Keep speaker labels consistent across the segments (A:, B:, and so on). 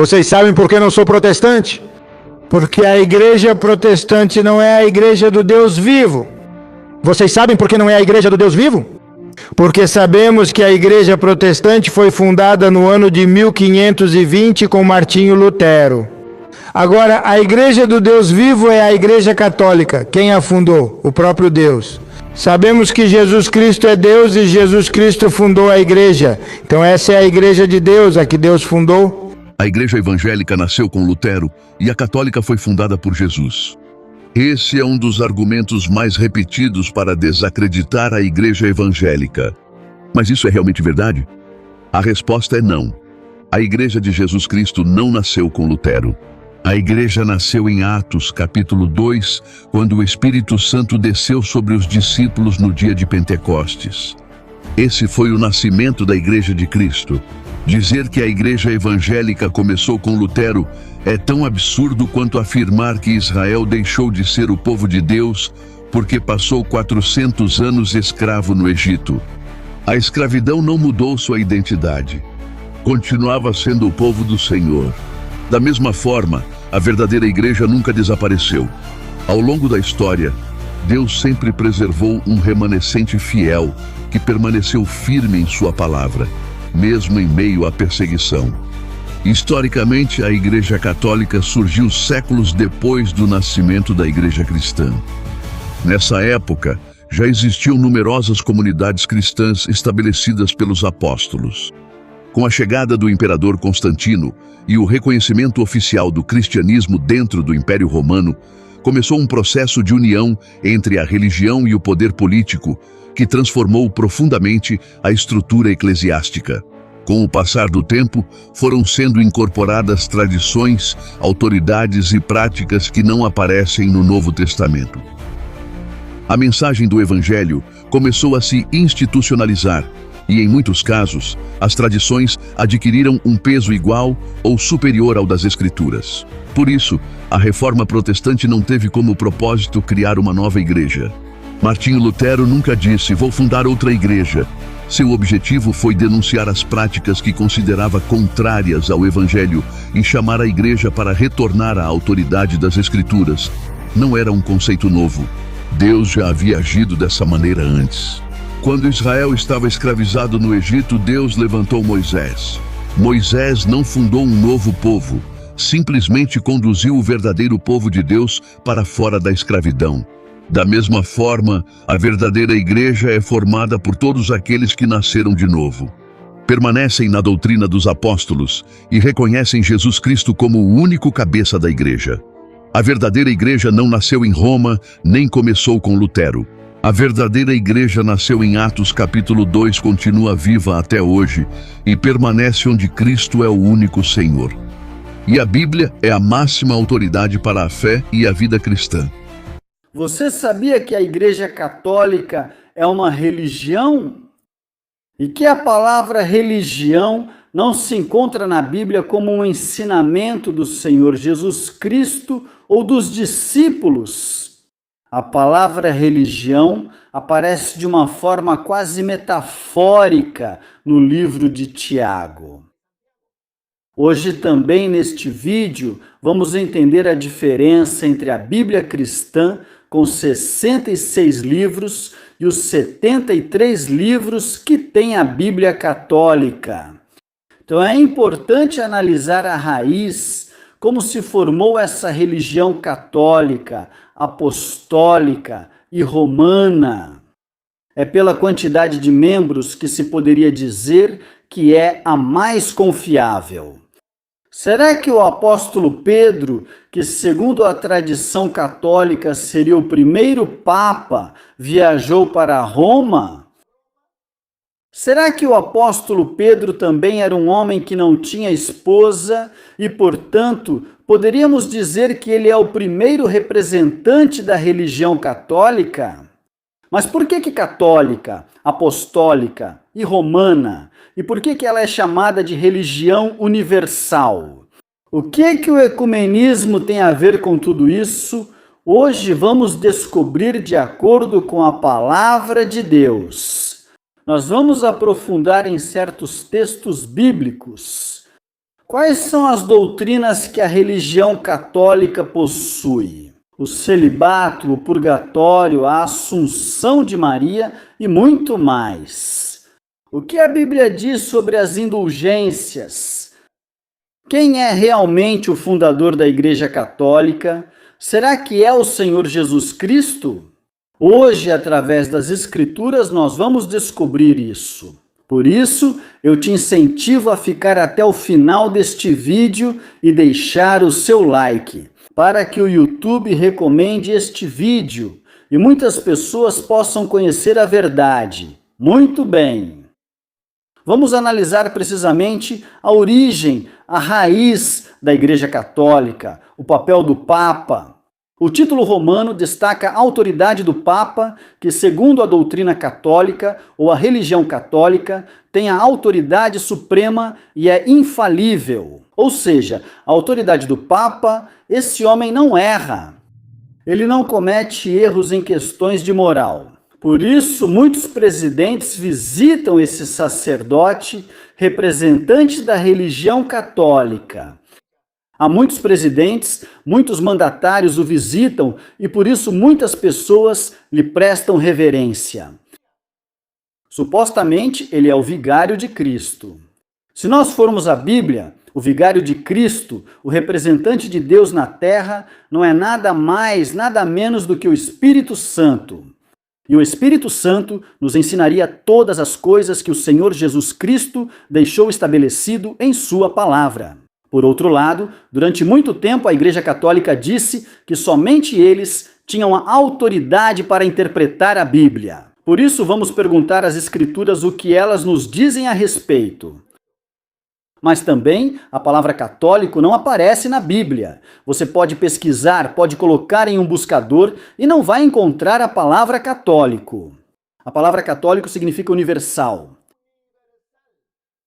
A: Vocês sabem por que não sou protestante? Porque a igreja protestante não é a igreja do Deus vivo. Vocês sabem por que não é a igreja do Deus vivo? Porque sabemos que a igreja protestante foi fundada no ano de 1520 com Martinho Lutero. Agora, a igreja do Deus vivo é a igreja católica. Quem a fundou? O próprio Deus. Sabemos que Jesus Cristo é Deus e Jesus Cristo fundou a igreja. Então essa é a igreja de Deus, a que Deus fundou.
B: A igreja evangélica nasceu com Lutero e a católica foi fundada por Jesus. Esse é um dos argumentos mais repetidos para desacreditar a igreja evangélica. Mas isso é realmente verdade? A resposta é não. A igreja de Jesus Cristo não nasceu com Lutero. A igreja nasceu em Atos, capítulo 2, quando o Espírito Santo desceu sobre os discípulos no dia de Pentecostes. Esse foi o nascimento da igreja de Cristo. Dizer que a igreja evangélica começou com Lutero é tão absurdo quanto afirmar que Israel deixou de ser o povo de Deus porque passou 400 anos escravo no Egito. A escravidão não mudou sua identidade. Continuava sendo o povo do Senhor. Da mesma forma, a verdadeira igreja nunca desapareceu. Ao longo da história, Deus sempre preservou um remanescente fiel que permaneceu firme em sua palavra, mesmo em meio à perseguição. Historicamente, a Igreja Católica surgiu séculos depois do nascimento da Igreja Cristã. Nessa época, já existiam numerosas comunidades cristãs estabelecidas pelos apóstolos. Com a chegada do imperador Constantino e o reconhecimento oficial do cristianismo dentro do Império Romano, começou um processo de união entre a religião e o poder político que transformou profundamente a estrutura eclesiástica. Com o passar do tempo, foram sendo incorporadas tradições, autoridades e práticas que não aparecem no Novo Testamento. A mensagem do Evangelho começou a se institucionalizar e, em muitos casos, as tradições adquiriram um peso igual ou superior ao das Escrituras. Por isso, a Reforma Protestante não teve como propósito criar uma nova igreja. Martinho Lutero nunca disse: "Vou fundar outra igreja". Seu objetivo foi denunciar as práticas que considerava contrárias ao Evangelho e chamar a igreja para retornar à autoridade das Escrituras. Não era um conceito novo. Deus já havia agido dessa maneira antes. Quando Israel estava escravizado no Egito, Deus levantou Moisés. Moisés não fundou um novo povo, simplesmente conduziu o verdadeiro povo de Deus para fora da escravidão. Da mesma forma, a verdadeira igreja é formada por todos aqueles que nasceram de novo. Permanecem na doutrina dos apóstolos e reconhecem Jesus Cristo como o único cabeça da igreja. A verdadeira igreja não nasceu em Roma, nem começou com Lutero. A verdadeira igreja nasceu em Atos capítulo 2, continua viva até hoje e permanece onde Cristo é o único Senhor. E a Bíblia é a máxima autoridade para a fé e a vida cristã.
C: Você sabia que a Igreja Católica é uma religião? E que a palavra religião não se encontra na Bíblia como um ensinamento do Senhor Jesus Cristo ou dos discípulos? A palavra religião aparece de uma forma quase metafórica no livro de Tiago. Hoje também neste vídeo vamos entender a diferença entre a Bíblia cristã com 66 livros e os 73 livros que tem a Bíblia católica. Então é importante analisar a raiz, como se formou essa religião católica, apostólica e romana. É pela quantidade de membros que se poderia dizer que é a mais confiável. Será que o apóstolo Pedro, que segundo a tradição católica seria o primeiro papa, viajou para Roma? Será que o apóstolo Pedro também era um homem que não tinha esposa e, portanto, poderíamos dizer que ele é o primeiro representante da religião católica? Mas por que católica, apostólica e romana? E por que ela é chamada de religião universal? O que o ecumenismo tem a ver com tudo isso? Hoje vamos descobrir de acordo com a palavra de Deus. Nós vamos aprofundar em certos textos bíblicos. Quais são as doutrinas que a religião católica possui? O celibato, o purgatório, a Assunção de Maria e muito mais. O que a Bíblia diz sobre as indulgências? Quem é realmente o fundador da Igreja Católica? Será que é o Senhor Jesus Cristo? Hoje, através das Escrituras, nós vamos descobrir isso. Por isso, eu te incentivo a ficar até o final deste vídeo e deixar o seu like, para que o YouTube recomende este vídeo e muitas pessoas possam conhecer a verdade. Muito bem! Vamos analisar precisamente a origem, a raiz da Igreja Católica, o papel do Papa. O título romano destaca a autoridade do Papa, que, segundo a doutrina católica ou a religião católica, tem a autoridade suprema e é infalível. Ou seja, a autoridade do Papa, esse homem não erra. Ele não comete erros em questões de moral. Por isso, muitos presidentes visitam esse sacerdote, representante da religião católica. Há muitos presidentes, muitos mandatários o visitam e por isso muitas pessoas lhe prestam reverência. Supostamente, ele é o vigário de Cristo. Se nós formos à Bíblia, o vigário de Cristo, o representante de Deus na terra, não é nada mais, nada menos do que o Espírito Santo. E o Espírito Santo nos ensinaria todas as coisas que o Senhor Jesus Cristo deixou estabelecido em sua palavra. Por outro lado, durante muito tempo a Igreja Católica disse que somente eles tinham a autoridade para interpretar a Bíblia. Por isso, vamos perguntar às Escrituras o que elas nos dizem a respeito. Mas também a palavra católico não aparece na Bíblia. Você pode pesquisar, pode colocar em um buscador e não vai encontrar a palavra católico. A palavra católico significa universal.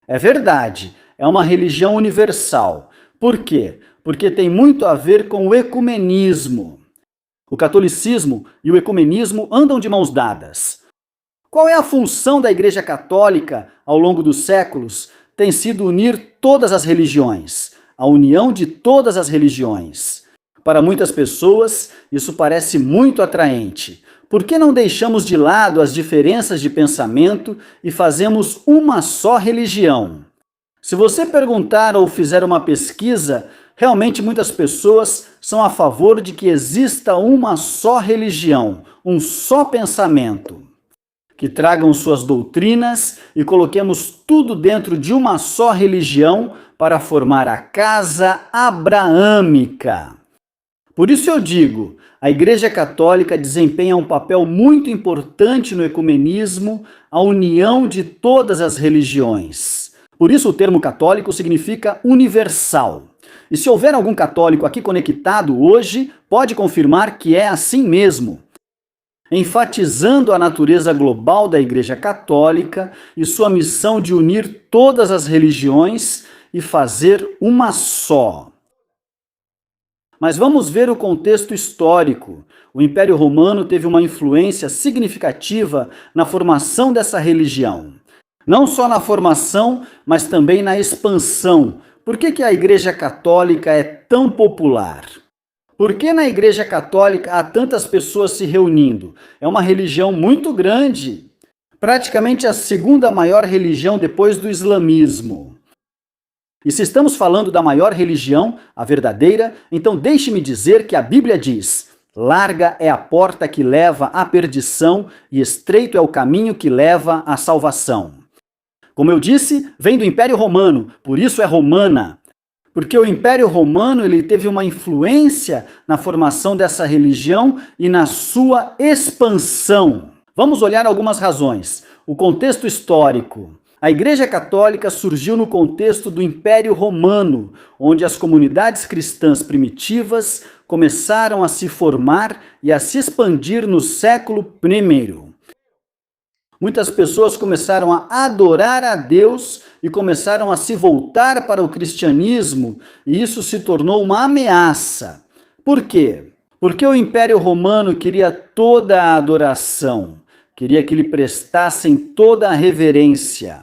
C: É verdade, é uma religião universal. Por quê? Porque tem muito a ver com o ecumenismo. O catolicismo e o ecumenismo andam de mãos dadas. Qual é a função da Igreja Católica ao longo dos séculos? Tem sido unir todas as religiões, a união de todas as religiões. Para muitas pessoas, isso parece muito atraente. Por que não deixamos de lado as diferenças de pensamento e fazemos uma só religião? Se você perguntar ou fizer uma pesquisa, realmente muitas pessoas são a favor de que exista uma só religião, um só pensamento. Que tragam suas doutrinas e coloquemos tudo dentro de uma só religião para formar a casa abraâmica. Por isso eu digo, a Igreja Católica desempenha um papel muito importante no ecumenismo, a união de todas as religiões. Por isso o termo católico significa universal. E se houver algum católico aqui conectado hoje, pode confirmar que é assim mesmo. Enfatizando a natureza global da Igreja Católica e sua missão de unir todas as religiões e fazer uma só. Mas vamos ver o contexto histórico. O Império Romano teve uma influência significativa na formação dessa religião. Não só na formação, mas também na expansão. Por que a Igreja Católica é tão popular? Por que na Igreja Católica há tantas pessoas se reunindo? É uma religião muito grande, praticamente a segunda maior religião depois do islamismo. E se estamos falando da maior religião, a verdadeira, então deixe-me dizer que a Bíblia diz: larga é a porta que leva à perdição e estreito é o caminho que leva à salvação. Como eu disse, vem do Império Romano, por isso é romana. Porque o Império Romano ele teve uma influência na formação dessa religião e na sua expansão. Vamos olhar algumas razões. O contexto histórico. A Igreja Católica surgiu no contexto do Império Romano, onde as comunidades cristãs primitivas começaram a se formar e a se expandir no século I. Muitas pessoas começaram a adorar a Deus e começaram a se voltar para o cristianismo, e isso se tornou uma ameaça. Por quê? Porque o Império Romano queria toda a adoração, queria que lhe prestassem toda a reverência.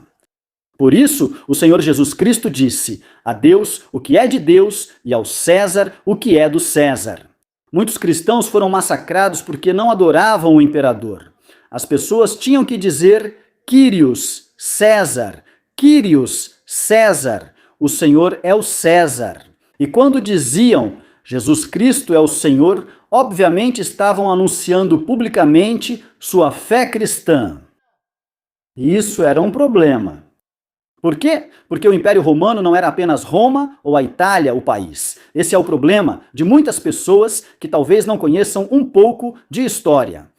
C: Por isso, o Senhor Jesus Cristo disse: a Deus o que é de Deus e ao César o que é do César. Muitos cristãos foram massacrados porque não adoravam o imperador. As pessoas tinham que dizer Kyrios, César, Kyrios, César. O Senhor é o César. E quando diziam Jesus Cristo é o Senhor, obviamente estavam anunciando publicamente sua fé cristã. E isso era um problema. Por quê? Porque o Império Romano não era apenas Roma ou a Itália o país. Esse é o problema de muitas pessoas que talvez não conheçam um pouco de história.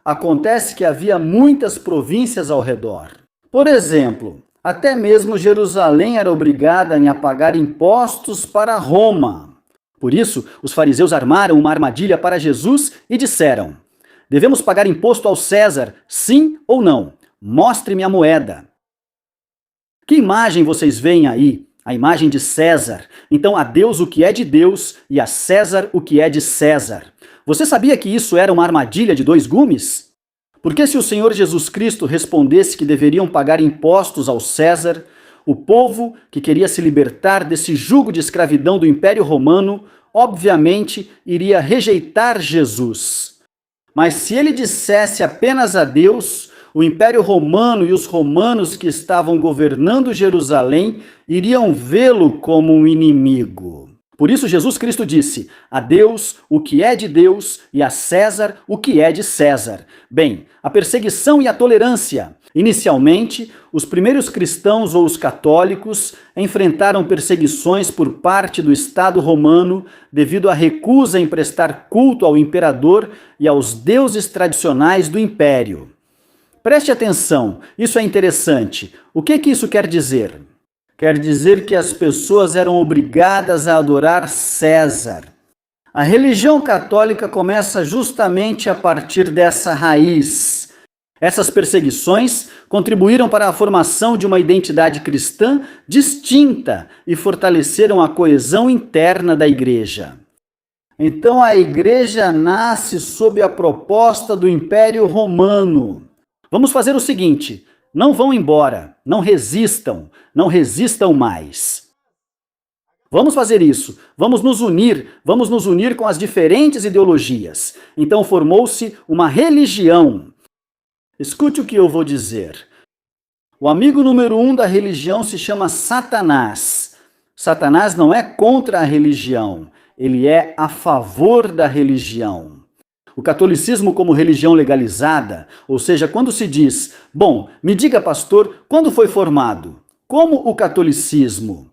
C: Acontece que havia muitas províncias ao redor. Por exemplo, até mesmo Jerusalém era obrigada a pagar impostos para Roma. Por isso, os fariseus armaram uma armadilha para Jesus e disseram: devemos pagar imposto ao César, sim ou não? Mostre-me a moeda. Que imagem vocês veem aí? A imagem de César. Então, a Deus o que é de Deus e a César o que é de César. Você sabia que isso era uma armadilha de dois gumes? Porque se o Senhor Jesus Cristo respondesse que deveriam pagar impostos ao César, o povo que queria se libertar desse jugo de escravidão do Império Romano, obviamente iria rejeitar Jesus. Mas se ele dissesse apenas a Deus, o Império Romano e os romanos que estavam governando Jerusalém iriam vê-lo como um inimigo. Por isso Jesus Cristo disse: a Deus o que é de Deus e a César o que é de César. Bem, a perseguição e a tolerância. Inicialmente, os primeiros cristãos ou os católicos enfrentaram perseguições por parte do Estado romano devido à recusa em prestar culto ao imperador e aos deuses tradicionais do império. Preste atenção, isso é interessante. O que isso quer dizer? Quer dizer que as pessoas eram obrigadas a adorar César. A religião católica começa justamente a partir dessa raiz. Essas perseguições contribuíram para a formação de uma identidade cristã distinta e fortaleceram a coesão interna da igreja. Então a igreja nasce sob a proposta do Império Romano. Vamos fazer o seguinte: não vão embora, não resistam mais. Vamos fazer isso, vamos nos unir com as diferentes ideologias. Então formou-se uma religião. Escute o que eu vou dizer. O amigo número 1 da religião se chama Satanás. Satanás não é contra a religião, ele é a favor da religião. O catolicismo como religião legalizada, ou seja, quando se diz, bom, me diga, pastor, quando foi formado? Como o catolicismo?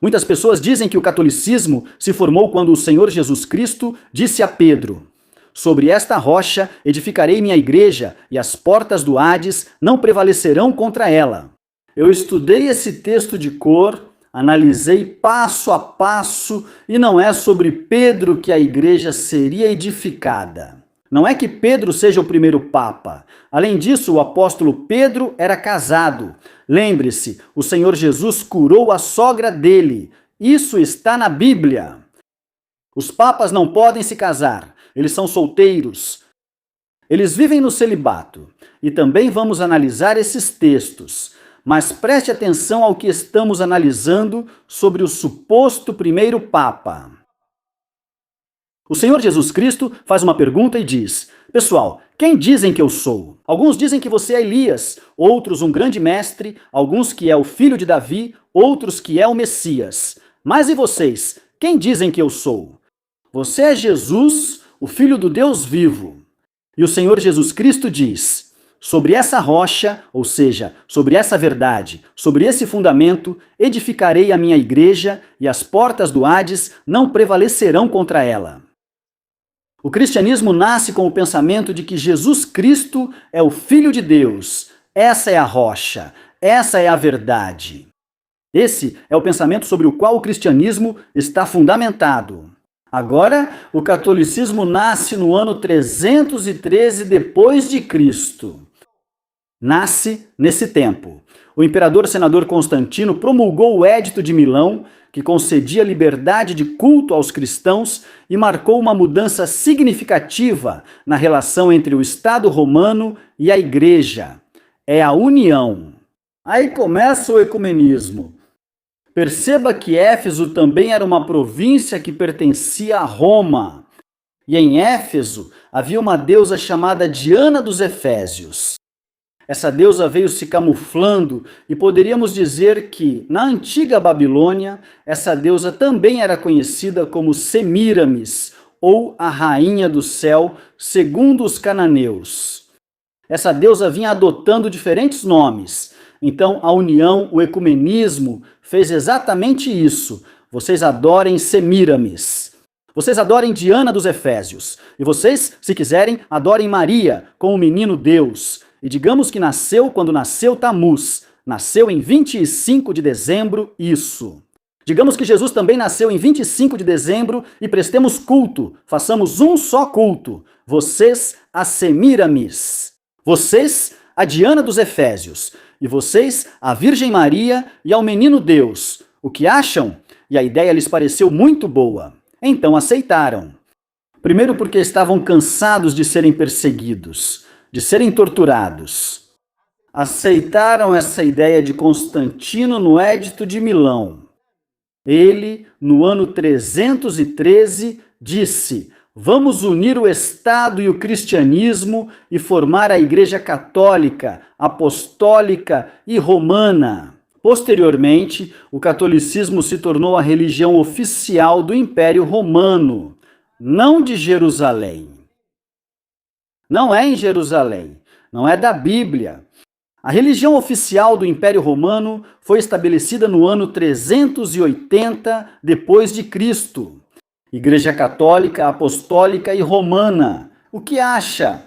C: Muitas pessoas dizem que o catolicismo se formou quando o Senhor Jesus Cristo disse a Pedro: sobre esta rocha edificarei minha igreja e as portas do Hades não prevalecerão contra ela. Eu estudei esse texto de cor, analisei passo a passo e não é sobre Pedro que a igreja seria edificada. Não é que Pedro seja o primeiro papa. Além disso, o apóstolo Pedro era casado. Lembre-se, o Senhor Jesus curou a sogra dele. Isso está na Bíblia. Os papas não podem se casar. Eles são solteiros. Eles vivem no celibato. E também vamos analisar esses textos. Mas preste atenção ao que estamos analisando sobre o suposto primeiro Papa. O Senhor Jesus Cristo faz uma pergunta e diz: pessoal, quem dizem que eu sou? Alguns dizem que você é Elias, outros um grande mestre, alguns que é o filho de Davi, outros que é o Messias. Mas e vocês? Quem dizem que eu sou? Você é Jesus, o Filho do Deus vivo. E o Senhor Jesus Cristo diz: sobre essa rocha, ou seja, sobre essa verdade, sobre esse fundamento, edificarei a minha igreja e as portas do Hades não prevalecerão contra ela. O cristianismo nasce com o pensamento de que Jesus Cristo é o Filho de Deus. Essa é a rocha, essa é a verdade. Esse é o pensamento sobre o qual o cristianismo está fundamentado. Agora, o catolicismo nasce no ano 313 depois de Cristo. Nasce nesse tempo. O imperador senador Constantino promulgou o Édito de Milão, que concedia liberdade de culto aos cristãos e marcou uma mudança significativa na relação entre o Estado romano e a Igreja. É a união. Aí começa o ecumenismo. Perceba que Éfeso também era uma província que pertencia a Roma. E em Éfeso havia uma deusa chamada Diana dos Efésios. Essa deusa veio se camuflando e poderíamos dizer que, na antiga Babilônia, essa deusa também era conhecida como Semíramis, ou a Rainha do Céu, segundo os cananeus. Essa deusa vinha adotando diferentes nomes. Então, a união, o ecumenismo, fez exatamente isso. Vocês adorem Semíramis. Vocês adorem Diana dos Efésios. E vocês, se quiserem, adorem Maria, com o menino Deus. E digamos que nasceu quando nasceu Tamuz. Nasceu em 25 de dezembro, isso. Digamos que Jesus também nasceu em 25 de dezembro e prestemos culto. Façamos um só culto. Vocês, a Semíramis. Vocês, a Diana dos Efésios. E vocês, a Virgem Maria e ao menino Deus. O que acham? E a ideia lhes pareceu muito boa. Então aceitaram. Primeiro porque estavam cansados de serem perseguidos, de serem torturados. Aceitaram essa ideia de Constantino no Édito de Milão. Ele, no ano 313, disse: vamos unir o Estado e o cristianismo e formar a Igreja Católica, Apostólica e Romana. Posteriormente, o catolicismo se tornou a religião oficial do Império Romano, não de Jerusalém. Não é em Jerusalém, não é da Bíblia. A religião oficial do Império Romano foi estabelecida no ano 380 depois de Cristo. Igreja Católica, Apostólica e Romana. O que acha?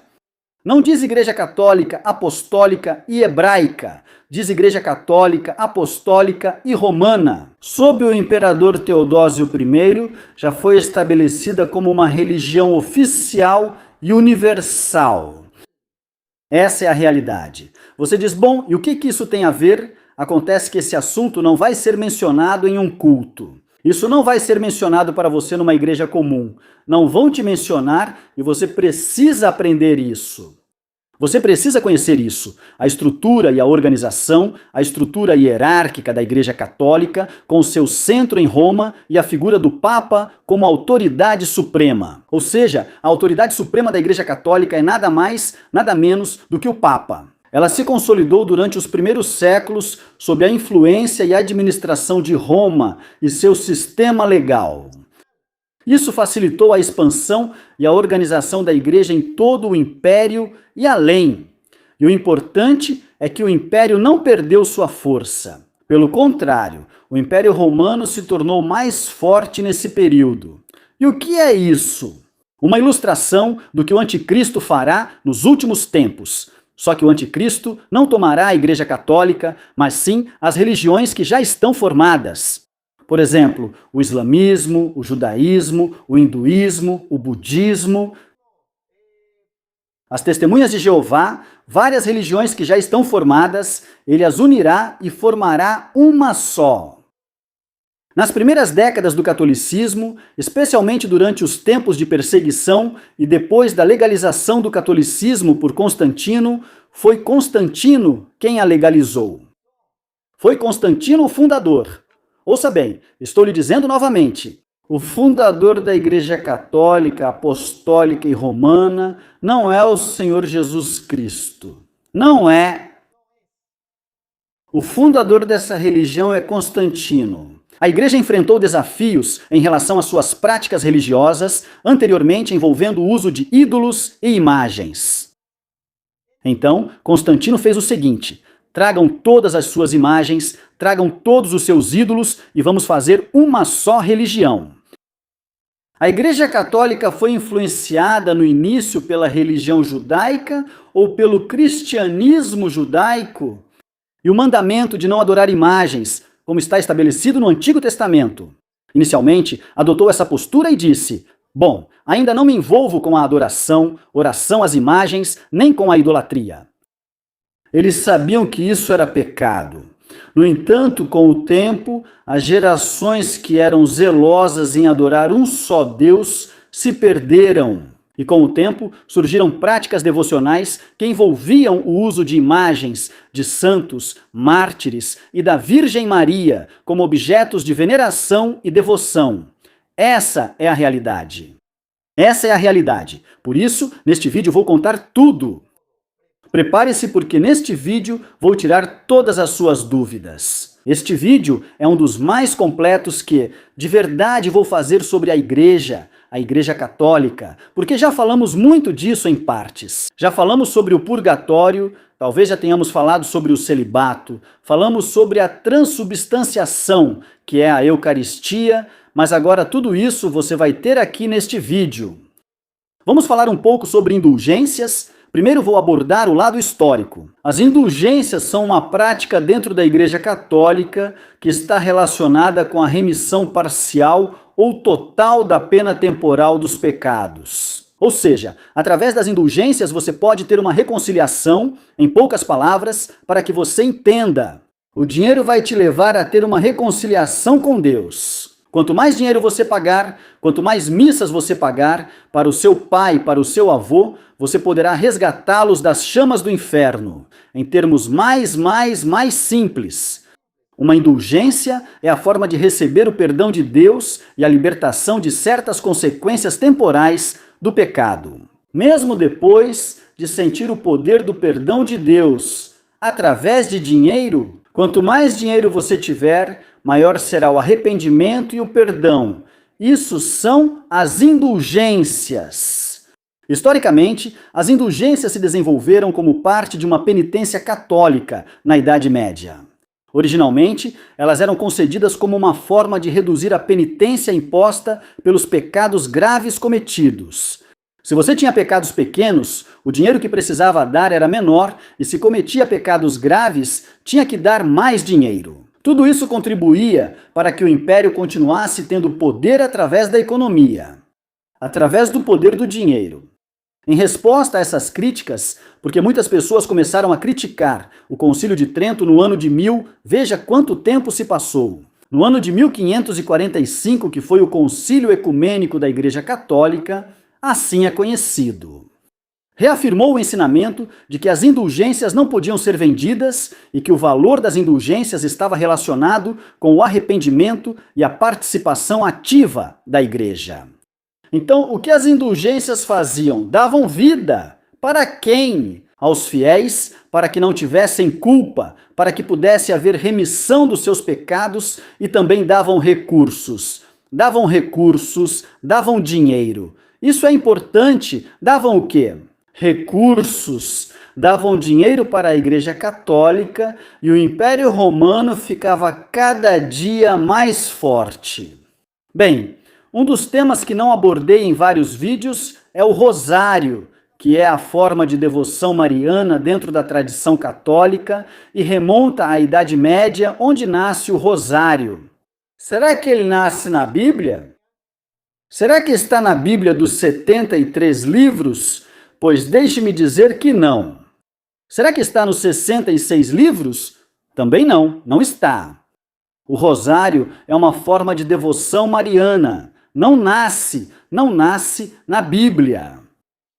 C: Não diz Igreja Católica, Apostólica e Hebraica. Diz Igreja Católica, Apostólica e Romana. Sob o imperador Teodósio I, já foi estabelecida como uma religião oficial e universal. Essa é a realidade. Você diz, bom, e o que isso tem a ver? Acontece que esse assunto não vai ser mencionado em um culto. Isso não vai ser mencionado para você numa igreja comum. Não vão te mencionar e você precisa aprender isso. Você precisa conhecer isso, a estrutura e a organização, a estrutura hierárquica da Igreja Católica, com seu centro em Roma e a figura do Papa como autoridade suprema. Ou seja, a autoridade suprema da Igreja Católica é nada mais, nada menos do que o Papa. Ela se consolidou durante os primeiros séculos sob a influência e administração de Roma e seu sistema legal. Isso facilitou a expansão e a organização da igreja em todo o império e além. E o importante é que o império não perdeu sua força. Pelo contrário, o Império Romano se tornou mais forte nesse período. E o que é isso? Uma ilustração do que o anticristo fará nos últimos tempos. Só que o anticristo não tomará a Igreja Católica, mas sim as religiões que já estão formadas. Por exemplo, o islamismo, o judaísmo, o hinduísmo, o budismo, as testemunhas de Jeová, várias religiões que já estão formadas, ele as unirá e formará uma só. Nas primeiras décadas do catolicismo, especialmente durante os tempos de perseguição e depois da legalização do catolicismo por Constantino, foi Constantino quem a legalizou. Foi Constantino o fundador. Ouça bem, estou lhe dizendo novamente, o fundador da Igreja Católica, Apostólica e Romana não é o Senhor Jesus Cristo. Não é. O fundador dessa religião é Constantino. A Igreja enfrentou desafios em relação às suas práticas religiosas, anteriormente envolvendo o uso de ídolos e imagens. Então, Constantino fez o seguinte: tragam todas as suas imagens, tragam todos os seus ídolos e vamos fazer uma só religião. A Igreja Católica foi influenciada no início pela religião judaica ou pelo cristianismo judaico? E o mandamento de não adorar imagens, como está estabelecido no Antigo Testamento. Inicialmente, adotou essa postura e disse: bom, ainda não me envolvo com a adoração, oração às imagens, nem com a idolatria. Eles sabiam que isso era pecado. No entanto, com o tempo, as gerações que eram zelosas em adorar um só Deus se perderam. E com o tempo, surgiram práticas devocionais que envolviam o uso de imagens de santos, mártires e da Virgem Maria como objetos de veneração e devoção. Essa é a realidade. Essa é a realidade. Por isso, neste vídeo vou contar tudo. Prepare-se porque neste vídeo vou tirar todas as suas dúvidas. Este vídeo é um dos mais completos que, de verdade, vou fazer sobre a Igreja Católica, porque já falamos muito disso em partes. Já falamos sobre o purgatório, talvez já tenhamos falado sobre o celibato, falamos sobre a transubstanciação, que é a Eucaristia, mas agora tudo isso você vai ter aqui neste vídeo. Vamos falar um pouco sobre indulgências. Primeiro vou abordar o lado histórico. As indulgências são uma prática dentro da Igreja Católica que está relacionada com a remissão parcial ou total da pena temporal dos pecados. Ou seja, através das indulgências você pode ter uma reconciliação, em poucas palavras, para que você entenda. O dinheiro vai te levar a ter uma reconciliação com Deus. Quanto mais dinheiro você pagar, quanto mais missas você pagar para o seu pai, para o seu avô, você poderá resgatá-los das chamas do inferno. Em termos mais simples. Uma indulgência é a forma de receber o perdão de Deus e a libertação de certas consequências temporais do pecado. Mesmo depois de sentir o poder do perdão de Deus através de dinheiro, quanto mais dinheiro você tiver, maior será o arrependimento e o perdão. Isso são as indulgências. Historicamente, as indulgências se desenvolveram como parte de uma penitência católica na Idade Média. Originalmente, elas eram concedidas como uma forma de reduzir a penitência imposta pelos pecados graves cometidos. Se você tinha pecados pequenos, o dinheiro que precisava dar era menor, e se cometia pecados graves, tinha que dar mais dinheiro. Tudo isso contribuía para que o império continuasse tendo poder através da economia, através do poder do dinheiro. Em resposta a essas críticas, porque muitas pessoas começaram a criticar o Concílio de Trento no ano de 1000, veja quanto tempo se passou. No ano de 1545, que foi o Concílio Ecumênico da Igreja Católica, assim é conhecido. Reafirmou o ensinamento de que as indulgências não podiam ser vendidas e que o valor das indulgências estava relacionado com o arrependimento e a participação ativa da Igreja. Então, o que as indulgências faziam? Davam vida. Para quem? Aos fiéis, para que não tivessem culpa, para que pudesse haver remissão dos seus pecados, e também davam recursos. Davam dinheiro. Isso é importante. Davam o quê? Recursos. Davam dinheiro para a Igreja Católica e o Império Romano ficava cada dia mais forte. Bem, um dos temas que não abordei em vários vídeos é o rosário, que é a forma de devoção mariana dentro da tradição católica e remonta à Idade Média, onde nasce o rosário. Será que ele nasce na Bíblia? Será que está na Bíblia dos 73 livros? Pois deixe-me dizer que não. Será que está nos 66 livros? Também não está. O rosário é uma forma de devoção mariana. Não nasce na Bíblia.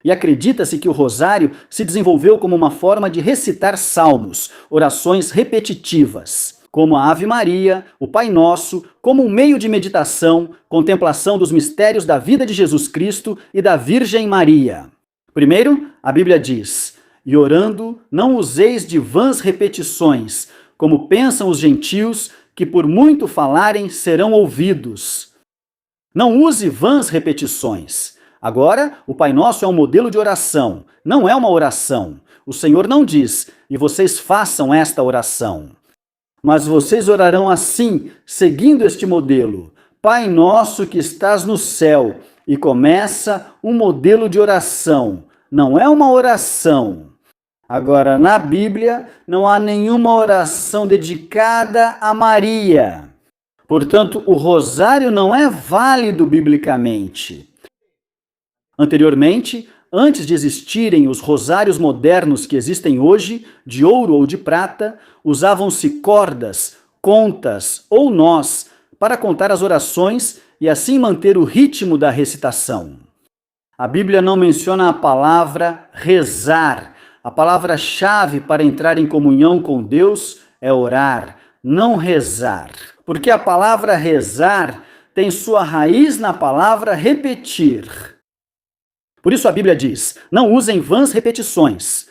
C: E acredita-se que o rosário se desenvolveu como uma forma de recitar salmos, orações repetitivas, como a Ave Maria, o Pai Nosso, como um meio de meditação, contemplação dos mistérios da vida de Jesus Cristo e da Virgem Maria. Primeiro, a Bíblia diz: "E orando, não useis de vãs repetições, como pensam os gentios, que por muito falarem serão ouvidos." Não use vãs repetições. Agora, o Pai Nosso é um modelo de oração, não é uma oração. O Senhor não diz: "E vocês façam esta oração." Mas vocês orarão assim, seguindo este modelo: "Pai Nosso que estás no céu." E começa um modelo de oração. Não é uma oração. Agora, na Bíblia, não há nenhuma oração dedicada a Maria. Portanto, o rosário não é válido biblicamente. Anteriormente, antes de existirem os rosários modernos que existem hoje, de ouro ou de prata, usavam-se cordas, contas ou nós para contar as orações e assim manter o ritmo da recitação. A Bíblia não menciona a palavra rezar. A palavra-chave para entrar em comunhão com Deus é orar, não rezar. Porque a palavra rezar tem sua raiz na palavra repetir. Por isso a Bíblia diz: não usem vãs repetições.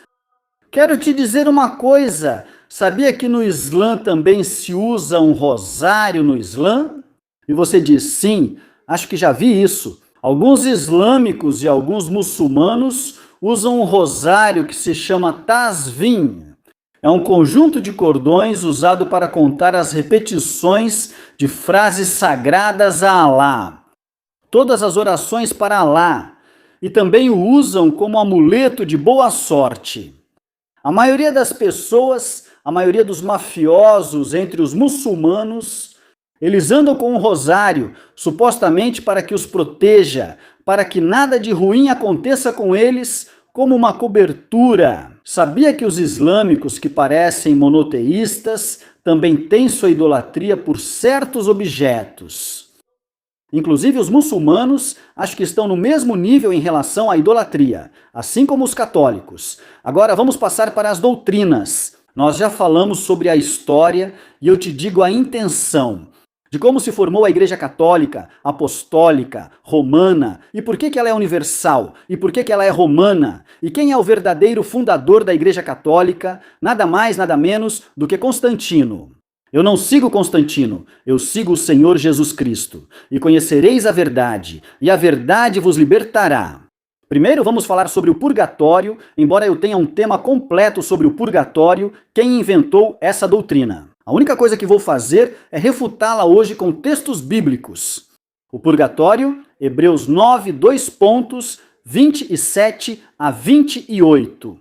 C: Quero te dizer uma coisa. Sabia que no Islã também se usa um rosário no Islã? E você diz: sim, acho que já vi isso. Alguns islâmicos e alguns muçulmanos usam um rosário que se chama tasvim. É um conjunto de cordões usado para contar as repetições de frases sagradas a Alá. Todas as orações para Alá. E também o usam como amuleto de boa sorte. A maioria das pessoas, a maioria dos mafiosos entre os muçulmanos, eles andam com um rosário, supostamente para que os proteja, para que nada de ruim aconteça com eles, como uma cobertura. Sabia que os islâmicos que parecem monoteístas também têm sua idolatria por certos objetos? Inclusive os muçulmanos acho que estão no mesmo nível em relação à idolatria, assim como os católicos. Agora vamos passar para as doutrinas. Nós já falamos sobre a história e eu te digo a intenção de como se formou a Igreja Católica, Apostólica, Romana, e por que ela é universal, e por que ela é romana, e quem é o verdadeiro fundador da Igreja Católica, nada mais, nada menos do que Constantino. Eu não sigo Constantino, eu sigo o Senhor Jesus Cristo, e conhecereis a verdade, e a verdade vos libertará. Primeiro vamos falar sobre o purgatório, embora eu tenha um tema completo sobre o purgatório, quem inventou essa doutrina. A única coisa que vou fazer é refutá-la hoje com textos bíblicos. O purgatório, Hebreus 9, 2 pontos, 27 a 28.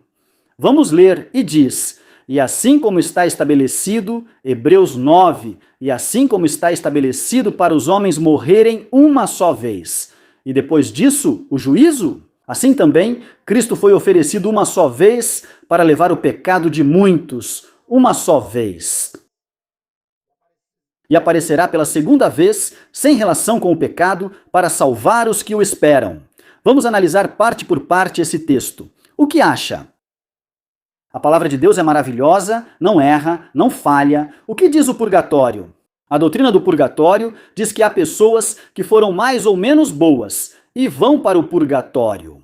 C: Vamos ler e diz: e assim como está estabelecido, Hebreus 9, e assim como está estabelecido para os homens morrerem uma só vez, e depois disso, o juízo? Assim também, Cristo foi oferecido uma só vez para levar o pecado de muitos, uma só vez. E aparecerá pela segunda vez, sem relação com o pecado, para salvar os que o esperam. Vamos analisar parte por parte esse texto. O que acha? A palavra de Deus é maravilhosa, não erra, não falha. O que diz o purgatório? A doutrina do purgatório diz que há pessoas que foram mais ou menos boas e vão para o purgatório.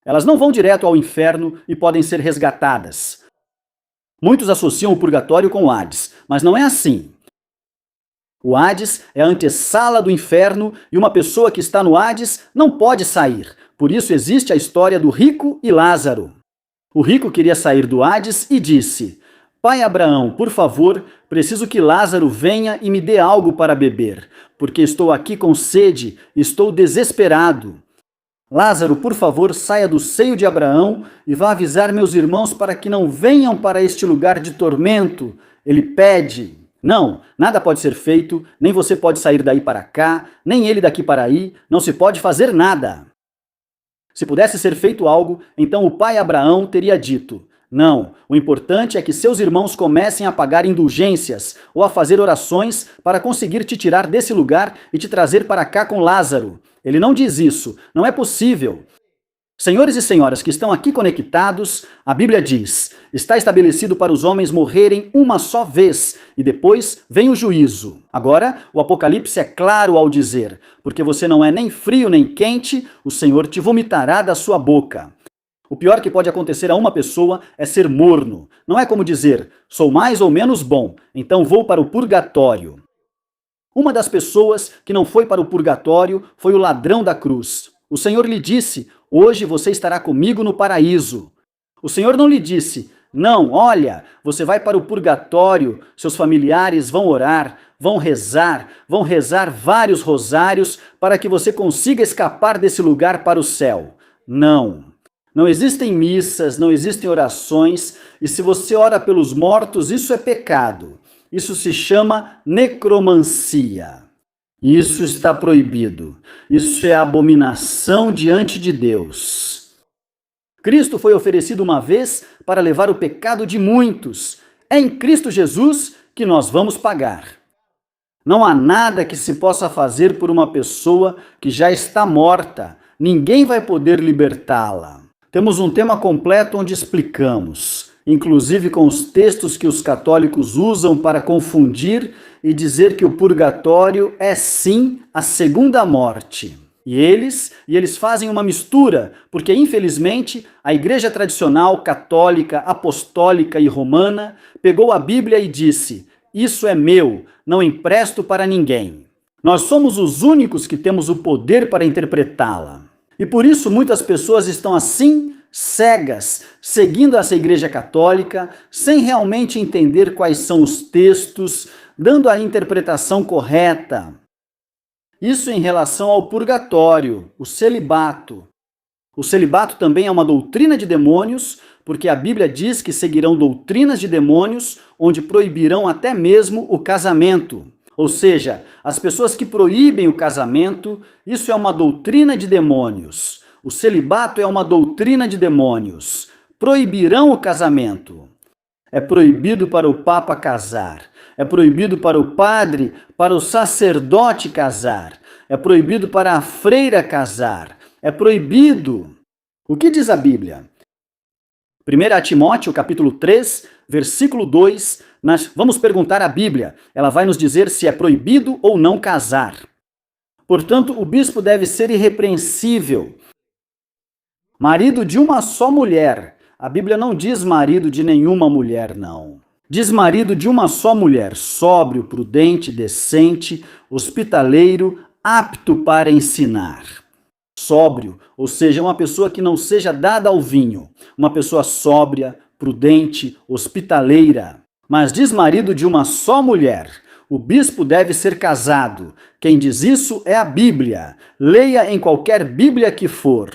C: Elas não vão direto ao inferno e podem ser resgatadas. Muitos associam o purgatório com o Hades, mas não é assim. O Hades é a antessala do inferno e uma pessoa que está no Hades não pode sair. Por isso existe a história do rico e Lázaro. O rico queria sair do Hades e disse: Pai Abraão, por favor, preciso que Lázaro venha e me dê algo para beber, porque estou aqui com sede, estou desesperado. Lázaro, por favor, saia do seio de Abraão e vá avisar meus irmãos para que não venham para este lugar de tormento. Ele pede. Não, nada pode ser feito, nem você pode sair daí para cá, nem ele daqui para aí, não se pode fazer nada. Se pudesse ser feito algo, então o pai Abraão teria dito: não, o importante é que seus irmãos comecem a pagar indulgências ou a fazer orações para conseguir te tirar desse lugar e te trazer para cá com Lázaro. Ele não diz isso, não é possível. Senhores e senhoras que estão aqui conectados, a Bíblia diz: está estabelecido para os homens morrerem uma só vez, e depois vem o juízo. Agora, o Apocalipse é claro ao dizer: porque você não é nem frio nem quente, o Senhor te vomitará da sua boca. O pior que pode acontecer a uma pessoa é ser morno. Não é como dizer: sou mais ou menos bom, então vou para o purgatório. Uma das pessoas que não foi para o purgatório foi o ladrão da cruz. O Senhor lhe disse: hoje você estará comigo no paraíso. O Senhor não lhe disse: não, olha, você vai para o purgatório, seus familiares vão orar, vão rezar vários rosários para que você consiga escapar desse lugar para o céu. Não. Não existem missas, não existem orações, e se você ora pelos mortos, isso é pecado. Isso se chama necromancia. Isso está proibido. Isso é abominação diante de Deus. Cristo foi oferecido uma vez para levar o pecado de muitos. É em Cristo Jesus que nós vamos pagar. Não há nada que se possa fazer por uma pessoa que já está morta. ninguém vai poder libertá-la. Temos um tema completo onde explicamos, inclusive com os textos que os católicos usam para confundir e dizer que o purgatório é sim a segunda morte. E eles fazem uma mistura, porque infelizmente a igreja tradicional, católica, apostólica e romana pegou a Bíblia e disse: isso é meu, não empresto para ninguém. Nós somos os únicos que temos o poder para interpretá-la. E por isso muitas pessoas estão assim, cegas, seguindo essa igreja católica, sem realmente entender quais são os textos, dando a interpretação correta. Isso em relação ao purgatório, o celibato. O celibato também é uma doutrina de demônios, porque a Bíblia diz que seguirão doutrinas de demônios, onde proibirão até mesmo o casamento. Ou seja, as pessoas que proíbem o casamento, isso é uma doutrina de demônios. O celibato é uma doutrina de demônios. Proibirão o casamento. É proibido para o Papa casar. É proibido para o padre, para o sacerdote casar. É proibido para a freira casar. É proibido. O que diz a Bíblia? 1 Timóteo, capítulo 3, versículo 2, nós vamos perguntar à Bíblia. Ela vai nos dizer se é proibido ou não casar. Portanto, o bispo deve ser irrepreensível. Marido de uma só mulher. A Bíblia não diz marido de nenhuma mulher, não. Diz marido de uma só mulher, sóbrio, prudente, decente, hospitaleiro, apto para ensinar. Sóbrio, ou seja, uma pessoa que não seja dada ao vinho. Uma pessoa sóbria, prudente, hospitaleira. Mas diz marido de uma só mulher. O bispo deve ser casado. Quem diz isso é a Bíblia. Leia em qualquer Bíblia que for.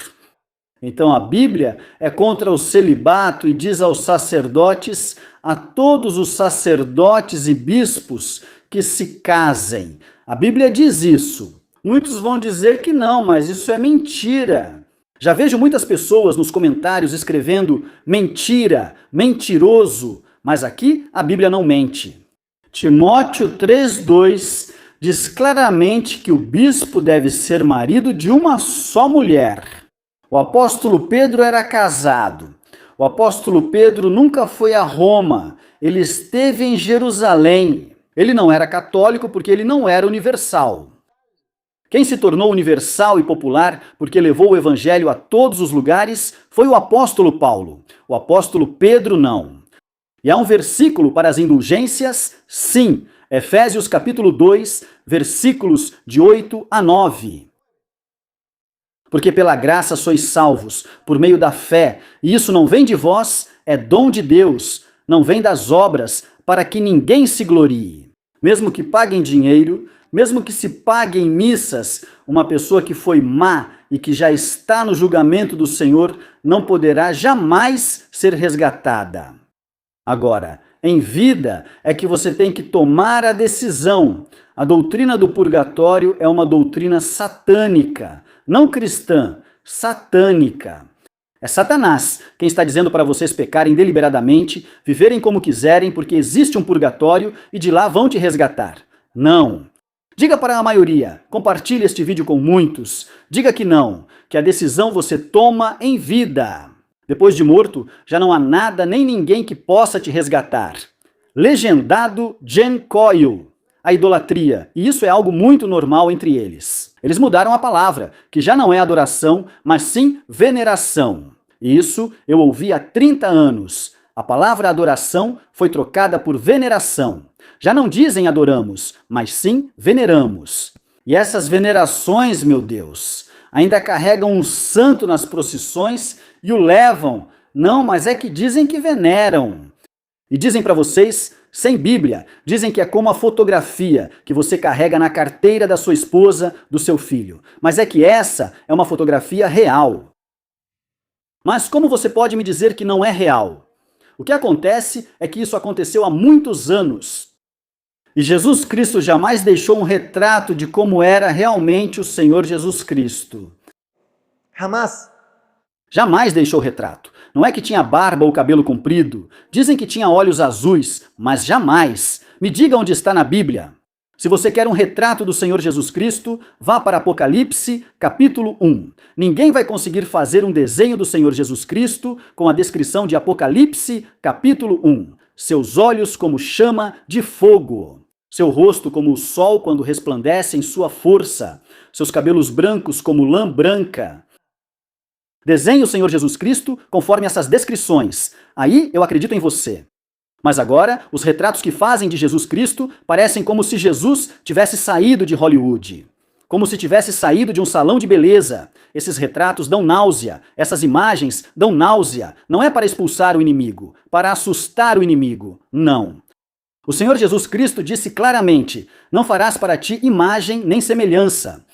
C: Então a Bíblia é contra o celibato e diz aos sacerdotes, a todos os sacerdotes e bispos, que se casem. A Bíblia diz isso. Muitos vão dizer que não, mas isso é mentira. Já vejo muitas pessoas nos comentários escrevendo mentira, mentiroso, mas aqui a Bíblia não mente. Timóteo 3,2 diz claramente que o bispo deve ser marido de uma só mulher. O apóstolo Pedro era casado. O apóstolo Pedro nunca foi a Roma. Ele esteve em Jerusalém. Ele não era católico porque ele não era universal. Quem se tornou universal e popular porque levou o evangelho a todos os lugares foi o apóstolo Paulo. O apóstolo Pedro não. E há um versículo para as indulgências? Sim. Efésios capítulo 2, versículos de 8 a 9. Porque pela graça sois salvos, por meio da fé, e isso não vem de vós, é dom de Deus, não vem das obras, para que ninguém se glorie. Mesmo que paguem dinheiro, mesmo que se paguem missas, uma pessoa que foi má e que já está no julgamento do Senhor não poderá jamais ser resgatada. Agora, em vida é que você tem que tomar a decisão. A doutrina do purgatório é uma doutrina satânica. Não cristã, satânica. É Satanás quem está dizendo para vocês pecarem deliberadamente, viverem como quiserem, porque existe um purgatório e de lá vão te resgatar. Não. Diga para a maioria, compartilhe este vídeo com muitos. Diga que não, que a decisão você toma em vida. Depois de morto, já não há nada nem ninguém que possa te resgatar. Legendado Jen Coyle. A idolatria, e isso é algo muito normal entre eles. Eles mudaram a palavra, que já não é adoração, mas sim veneração. Isso eu ouvi há 30 anos. A palavra adoração foi trocada por veneração. Já não dizem adoramos, mas sim veneramos. E essas venerações, meu Deus, ainda carregam um santo nas procissões e o levam. Não, mas é que dizem que veneram. E dizem para vocês, sem Bíblia, dizem que é como a fotografia que você carrega na carteira da sua esposa, do seu filho. Mas é que essa é uma fotografia real. Mas como você pode me dizer que não é real? O que acontece é que isso aconteceu há muitos anos. E Jesus Cristo jamais deixou um retrato de como era realmente o Senhor Jesus Cristo. Jamais deixou retrato. Não é que tinha barba ou cabelo comprido. Dizem que tinha olhos azuis, mas jamais. Me diga onde está na Bíblia. Se você quer um retrato do Senhor Jesus Cristo, vá para Apocalipse, capítulo 1. Ninguém vai conseguir fazer um desenho do Senhor Jesus Cristo com a descrição de Apocalipse, capítulo 1. Seus olhos como chama de fogo, seu rosto como o sol quando resplandece em sua força, seus cabelos brancos como lã branca. Desenhe o Senhor Jesus Cristo conforme essas descrições. Aí eu acredito em você. Mas agora, os retratos que fazem de Jesus Cristo parecem como se Jesus tivesse saído de Hollywood. Como se tivesse saído de um salão de beleza. Esses retratos dão náusea, essas imagens dão náusea. Não é para expulsar o inimigo, para assustar o inimigo. Não. O Senhor Jesus Cristo disse claramente: não farás para ti imagem nem semelhança.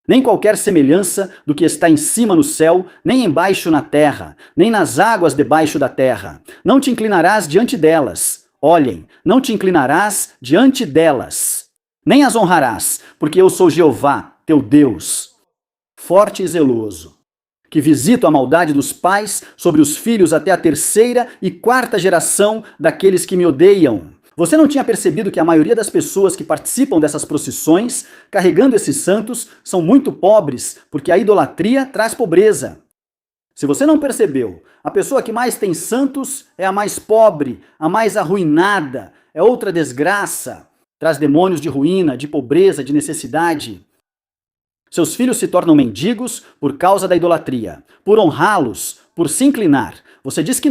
C: Nem qualquer semelhança do que está em cima no céu, nem embaixo na terra, nem nas águas debaixo da terra. Não te inclinarás diante delas. Olhem, não te inclinarás diante delas. Nem as honrarás, porque eu sou Jeová, teu Deus, forte e zeloso, que visito a maldade dos pais sobre os filhos até a 3ª e 4ª geração daqueles que me odeiam. Você não tinha percebido que a maioria das pessoas que participam dessas procissões, carregando esses santos, são muito pobres, porque a idolatria traz pobreza. Se você não percebeu, a pessoa que mais tem santos é a mais pobre, a mais arruinada, é outra desgraça, traz demônios de ruína, de pobreza, de necessidade. Seus filhos se tornam mendigos por causa da idolatria, por honrá-los, por se inclinar. Você diz que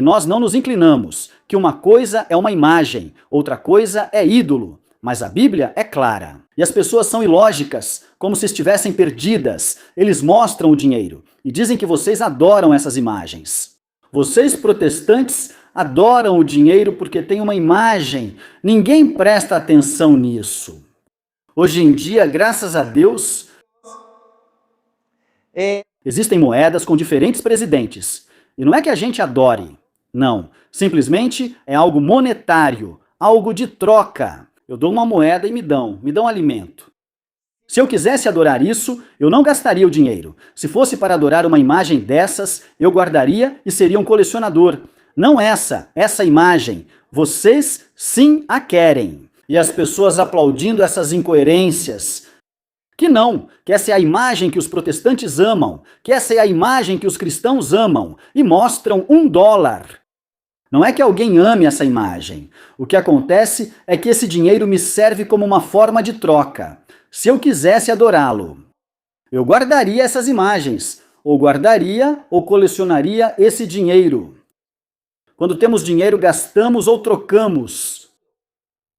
C: nós não nos inclinamos, que uma coisa é uma imagem, outra coisa é ídolo. Mas a Bíblia é clara. E as pessoas são ilógicas, como se estivessem perdidas. Eles mostram o dinheiro e dizem que vocês adoram essas imagens. Vocês, protestantes, adoram o dinheiro porque tem uma imagem. Ninguém presta atenção nisso. Hoje em dia, graças a Deus, existem moedas com diferentes presidentes. E não é que a gente adore. Não. Simplesmente é algo monetário, algo de troca. Eu dou uma moeda e me dão alimento. Se eu quisesse adorar isso, eu não gastaria o dinheiro. Se fosse para adorar uma imagem dessas, eu guardaria e seria um colecionador. Não essa imagem. Vocês sim a querem. E as pessoas aplaudindo essas incoerências. Que essa é a imagem que os protestantes amam, que essa é a imagem que os cristãos amam, e mostram $1. Não é que alguém ame essa imagem. O que acontece é que esse dinheiro me serve como uma forma de troca. Se eu quisesse adorá-lo, eu guardaria essas imagens, ou guardaria ou colecionaria esse dinheiro. Quando temos dinheiro, gastamos ou trocamos.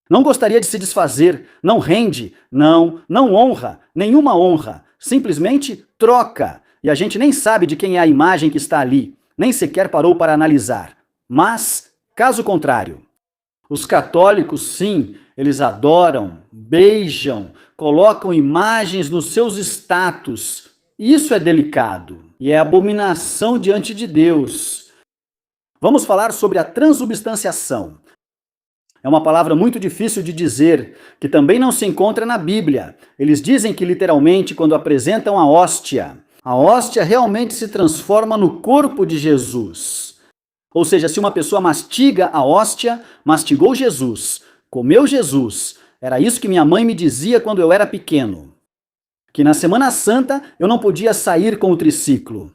C: Não gostaria de se desfazer, não rende, não honra, nenhuma honra. Simplesmente troca. E a gente nem sabe de quem é a imagem que está ali, nem sequer parou para analisar. Mas, caso contrário, os católicos, sim, eles adoram, beijam, colocam imagens nos seus status. Isso é delicado e é abominação diante de Deus. Vamos falar sobre a transubstanciação. É uma palavra muito difícil de dizer, que também não se encontra na Bíblia. Eles dizem que literalmente quando apresentam a hóstia realmente se transforma no corpo de Jesus. Ou seja, se uma pessoa mastiga a hóstia, mastigou Jesus, comeu Jesus. Era isso que minha mãe me dizia quando eu era pequeno. Que na Semana Santa eu não podia sair com o triciclo,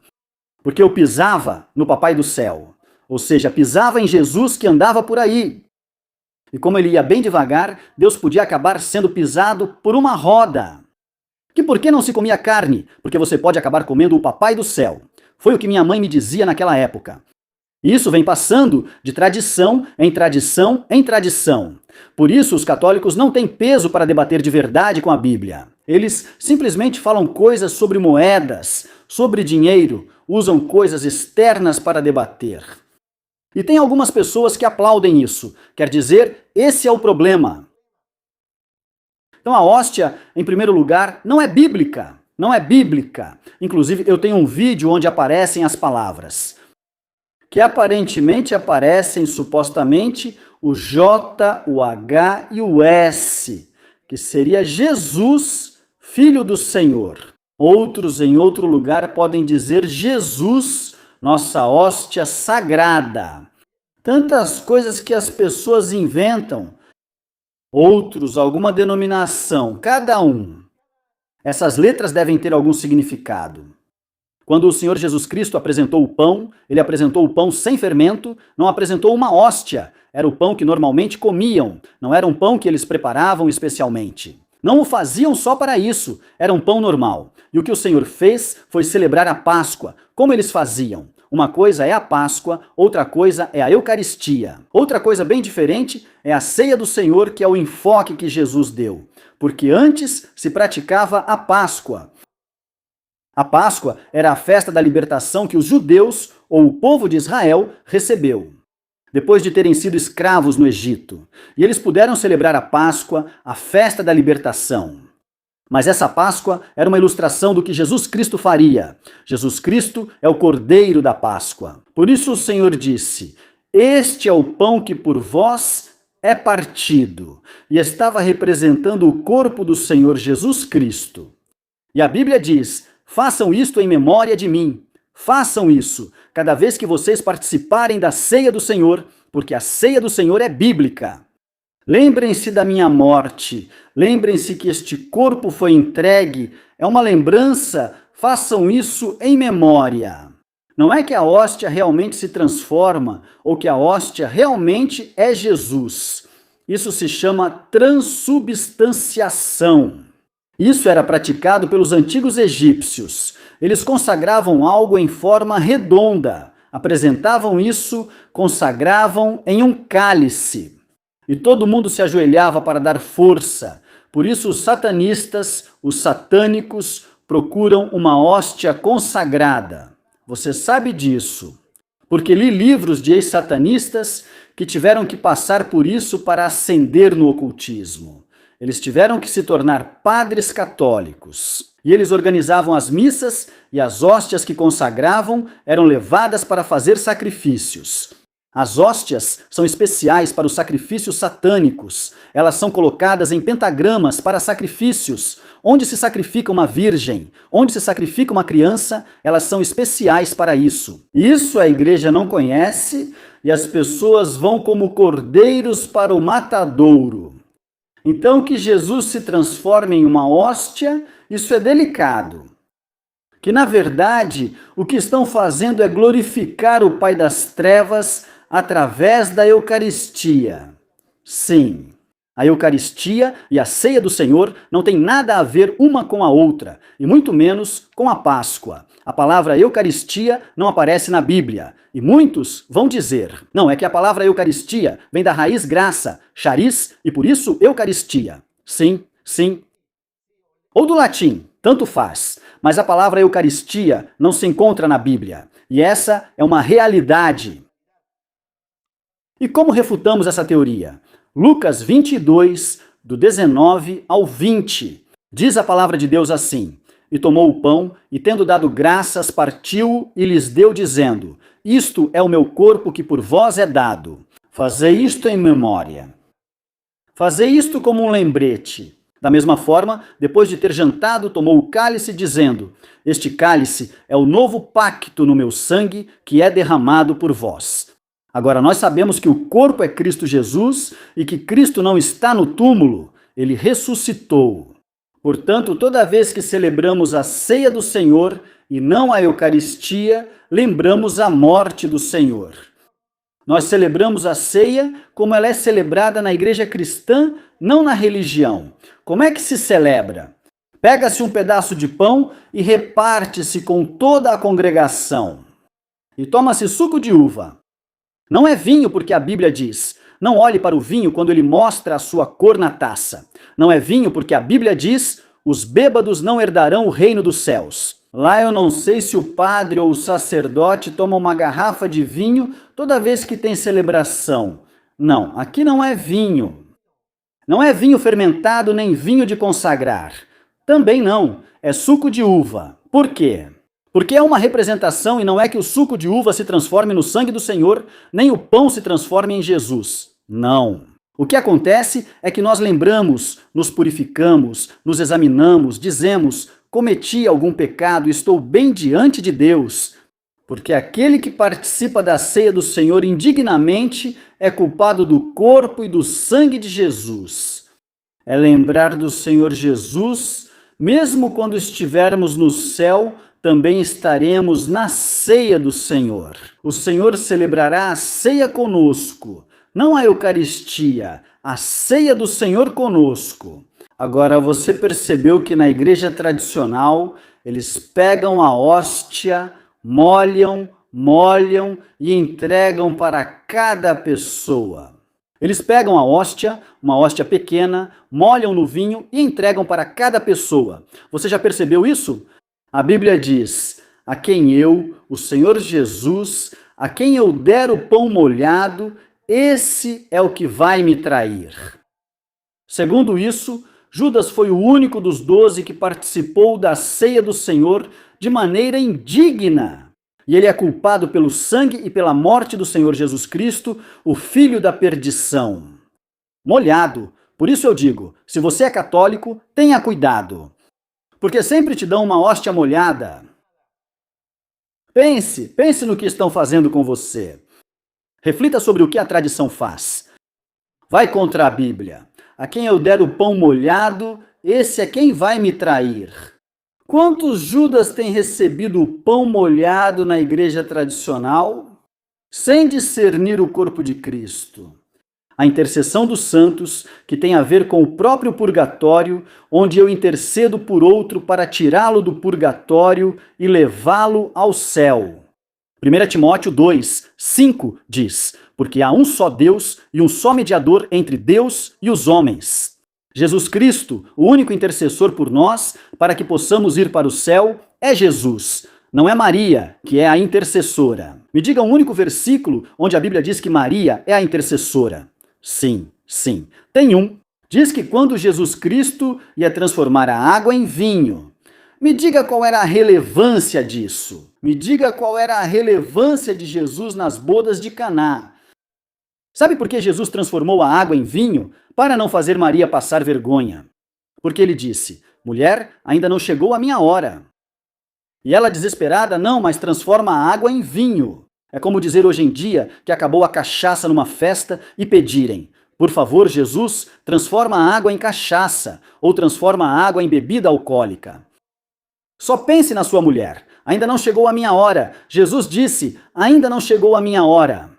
C: porque eu pisava no Papai do Céu. Ou seja, pisava em Jesus que andava por aí. E como ele ia bem devagar, Deus podia acabar sendo pisado por uma roda. Que por que não se comia carne? Porque você pode acabar comendo o Papai do Céu. Foi o que minha mãe me dizia naquela época. Isso vem passando de tradição em tradição em tradição. Por isso, os católicos não têm peso para debater de verdade com a Bíblia. Eles simplesmente falam coisas sobre moedas, sobre dinheiro, usam coisas externas para debater. E tem algumas pessoas que aplaudem isso. Quer dizer, esse é o problema. Então a hóstia, em primeiro lugar, não é bíblica. Não é bíblica. Inclusive, eu tenho um vídeo onde aparecem as palavras. Que aparentemente aparecem, supostamente, o J, o H e o S. Que seria Jesus, Filho do Senhor. Outros, em outro lugar, podem dizer Jesus, nossa hóstia sagrada. Tantas coisas que as pessoas inventam. outros alguma denominação, cada um. Essas letras devem ter algum significado. Quando o Senhor Jesus Cristo apresentou o pão, ele apresentou o pão sem fermento, não apresentou uma hóstia. Era o pão que normalmente comiam, não era um pão que eles preparavam especialmente. Não o faziam só para isso, era um pão normal. E o que o Senhor fez foi celebrar a Páscoa, como eles faziam. Uma coisa é a Páscoa, outra coisa é a Eucaristia. Outra coisa bem diferente é a ceia do Senhor, que é o enfoque que Jesus deu. Porque antes se praticava a Páscoa. A Páscoa era a festa da libertação que os judeus, ou o povo de Israel, recebeu, depois de terem sido escravos no Egito. E eles puderam celebrar a Páscoa, a festa da libertação. Mas essa Páscoa era uma ilustração do que Jesus Cristo faria. Jesus Cristo é o Cordeiro da Páscoa. Por isso o Senhor disse: "Este é o pão que por vós é partido", e estava representando o corpo do Senhor Jesus Cristo. E a Bíblia diz: "Façam isto em memória de mim." Façam isso cada vez que vocês participarem da ceia do Senhor, porque a ceia do Senhor é bíblica. Lembrem-se da minha morte, lembrem-se que este corpo foi entregue, é uma lembrança, façam isso em memória. Não é que a hóstia realmente se transforma, ou que a hóstia realmente é Jesus. Isso se chama transubstanciação. Isso era praticado pelos antigos egípcios. Eles consagravam algo em forma redonda, apresentavam isso, consagravam em um cálice. E todo mundo se ajoelhava para dar força. Por isso os satanistas, os satânicos, procuram uma hóstia consagrada. Você sabe disso, porque li livros de ex-satanistas que tiveram que passar por isso para ascender no ocultismo. Eles tiveram que se tornar padres católicos. E eles organizavam as missas e as hóstias que consagravam eram levadas para fazer sacrifícios. As hóstias são especiais para os sacrifícios satânicos. Elas são colocadas em pentagramas para sacrifícios. Onde se sacrifica uma virgem, onde se sacrifica uma criança, elas são especiais para isso. Isso a igreja não conhece e as pessoas vão como cordeiros para o matadouro. Então, que Jesus se transforme em uma hóstia, isso é delicado. Que, na verdade, o que estão fazendo é glorificar o Pai das Trevas através da Eucaristia. Sim, a Eucaristia e a ceia do Senhor não tem nada a ver uma com a outra, e muito menos com a Páscoa. A palavra Eucaristia não aparece na Bíblia, e muitos vão dizer: não, é que a palavra Eucaristia vem da raiz graça, charis, e por isso Eucaristia. Sim, sim. Ou do latim, tanto faz, mas a palavra Eucaristia não se encontra na Bíblia, e essa é uma realidade. E como refutamos essa teoria? Lucas 22, do 19 ao 20, diz a palavra de Deus assim: "E tomou o pão, e tendo dado graças, partiu e lhes deu, dizendo: Isto é o meu corpo que por vós é dado. Fazei isto em memória." Fazei isto como um lembrete. Da mesma forma, depois de ter jantado, tomou o cálice, dizendo: Este cálice é o novo pacto no meu sangue, que é derramado por vós. Agora, nós sabemos que o corpo é Cristo Jesus e que Cristo não está no túmulo, ele ressuscitou. Portanto, toda vez que celebramos a ceia do Senhor e não a Eucaristia, lembramos a morte do Senhor. Nós celebramos a ceia como ela é celebrada na igreja cristã, não na religião. Como é que se celebra? Pega-se um pedaço de pão e reparte-se com toda a congregação. E toma-se suco de uva. Não é vinho, porque a Bíblia diz: não olhe para o vinho quando ele mostra a sua cor na taça. Não é vinho, porque a Bíblia diz: os bêbados não herdarão o reino dos céus. Lá eu não sei se o padre ou o sacerdote toma uma garrafa de vinho toda vez que tem celebração. Não, aqui não é vinho. Não é vinho fermentado nem vinho de consagrar. Também não, é suco de uva. Por quê? Porque é uma representação e não é que o suco de uva se transforme no sangue do Senhor, nem o pão se transforme em Jesus. Não. O que acontece é que nós lembramos, nos purificamos, nos examinamos, dizemos: cometi algum pecado, estou bem diante de Deus. Porque aquele que participa da ceia do Senhor indignamente é culpado do corpo e do sangue de Jesus. é lembrar do Senhor Jesus, mesmo quando estivermos no céu, também estaremos na ceia do Senhor. O Senhor celebrará a ceia conosco, não a Eucaristia, a ceia do Senhor conosco. Agora, você percebeu que na igreja tradicional, eles pegam a hóstia, molham e entregam para cada pessoa. Eles pegam a hóstia, uma hóstia pequena, molham no vinho e entregam para cada pessoa. Você já percebeu isso? A Bíblia diz: a quem eu, o Senhor Jesus, a quem eu der o pão molhado, esse é o que vai me trair. Segundo isso, Judas foi o único dos 12 que participou da ceia do Senhor de maneira indigna. E ele é culpado pelo sangue e pela morte do Senhor Jesus Cristo, o filho da perdição. Molhado. Por isso eu digo, se você é católico, tenha cuidado. Porque sempre te dão uma hóstia molhada. Pense no que estão fazendo com você. Reflita sobre o que a tradição faz. Vai contra a Bíblia. A quem eu der o pão molhado, esse é quem vai me trair. Quantos Judas têm recebido o pão molhado na igreja tradicional, sem discernir o corpo de Cristo? A intercessão dos santos, que tem a ver com o próprio purgatório, onde eu intercedo por outro para tirá-lo do purgatório e levá-lo ao céu. 1 Timóteo 2, 5 diz: porque há um só Deus e um só mediador entre Deus e os homens. Jesus Cristo, o único intercessor por nós, para que possamos ir para o céu, é Jesus. Não é Maria, que é a intercessora. Me diga um único versículo onde a Bíblia diz que Maria é a intercessora. Sim. Tem um. Diz que quando Jesus Cristo ia transformar a água em vinho. Me diga qual era a relevância disso. Me diga qual era a relevância de Jesus nas bodas de Caná. Sabe por que Jesus transformou a água em vinho? Para não fazer Maria passar vergonha. Porque ele disse: mulher, ainda não chegou a minha hora. E ela, desesperada: não, mas transforma a água em vinho. É como dizer hoje em dia que acabou a cachaça numa festa e pedirem: por favor, Jesus, transforma a água em cachaça, ou transforma a água em bebida alcoólica. Só pense na sua mulher. Ainda não chegou a minha hora. Jesus disse: ainda não chegou a minha hora.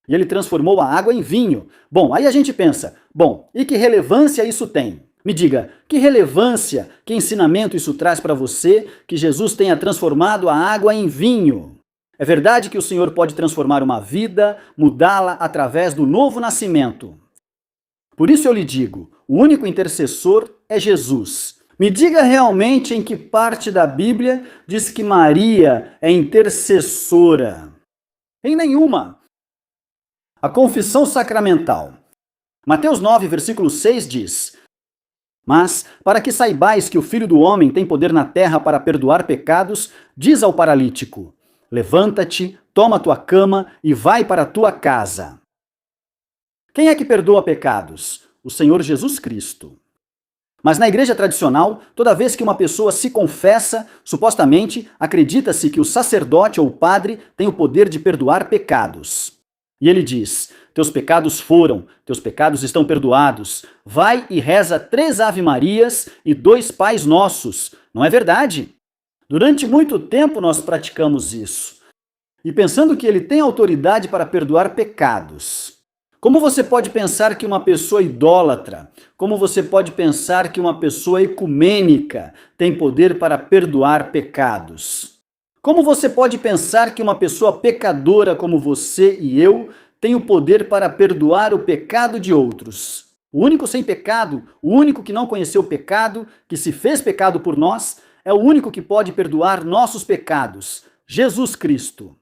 C: E ele transformou a água em vinho. Bom, aí a gente pensa: bom, e que relevância isso tem? Me diga, que relevância, que ensinamento isso traz para você que Jesus tenha transformado a água em vinho? É verdade que o Senhor pode transformar uma vida, mudá-la através do novo nascimento. Por isso eu lhe digo, o único intercessor é Jesus. Me diga realmente em que parte da Bíblia diz que Maria é intercessora. Em nenhuma. A confissão sacramental. Mateus 9, versículo 6 diz: mas, para que saibais que o Filho do Homem tem poder na terra para perdoar pecados, diz ao paralítico: levanta-te, toma tua cama e vai para a tua casa. Quem é que perdoa pecados? O Senhor Jesus Cristo. Mas na igreja tradicional, toda vez que uma pessoa se confessa, supostamente acredita-se que o sacerdote ou o padre tem o poder de perdoar pecados. E ele diz: teus pecados foram, teus pecados estão perdoados. Vai e reza 3 Ave-Marias e 2 Pais Nossos. Não é verdade? Durante muito tempo nós praticamos isso. E pensando que ele tem autoridade para perdoar pecados. Como você pode pensar que uma pessoa idólatra, como você pode pensar que uma pessoa ecumênica tem poder para perdoar pecados? Como você pode pensar que uma pessoa pecadora como você e eu tem o poder para perdoar o pecado de outros? O único sem pecado, o único que não conheceu o pecado, que se fez pecado por nós, é o único que pode perdoar nossos pecados, Jesus Cristo.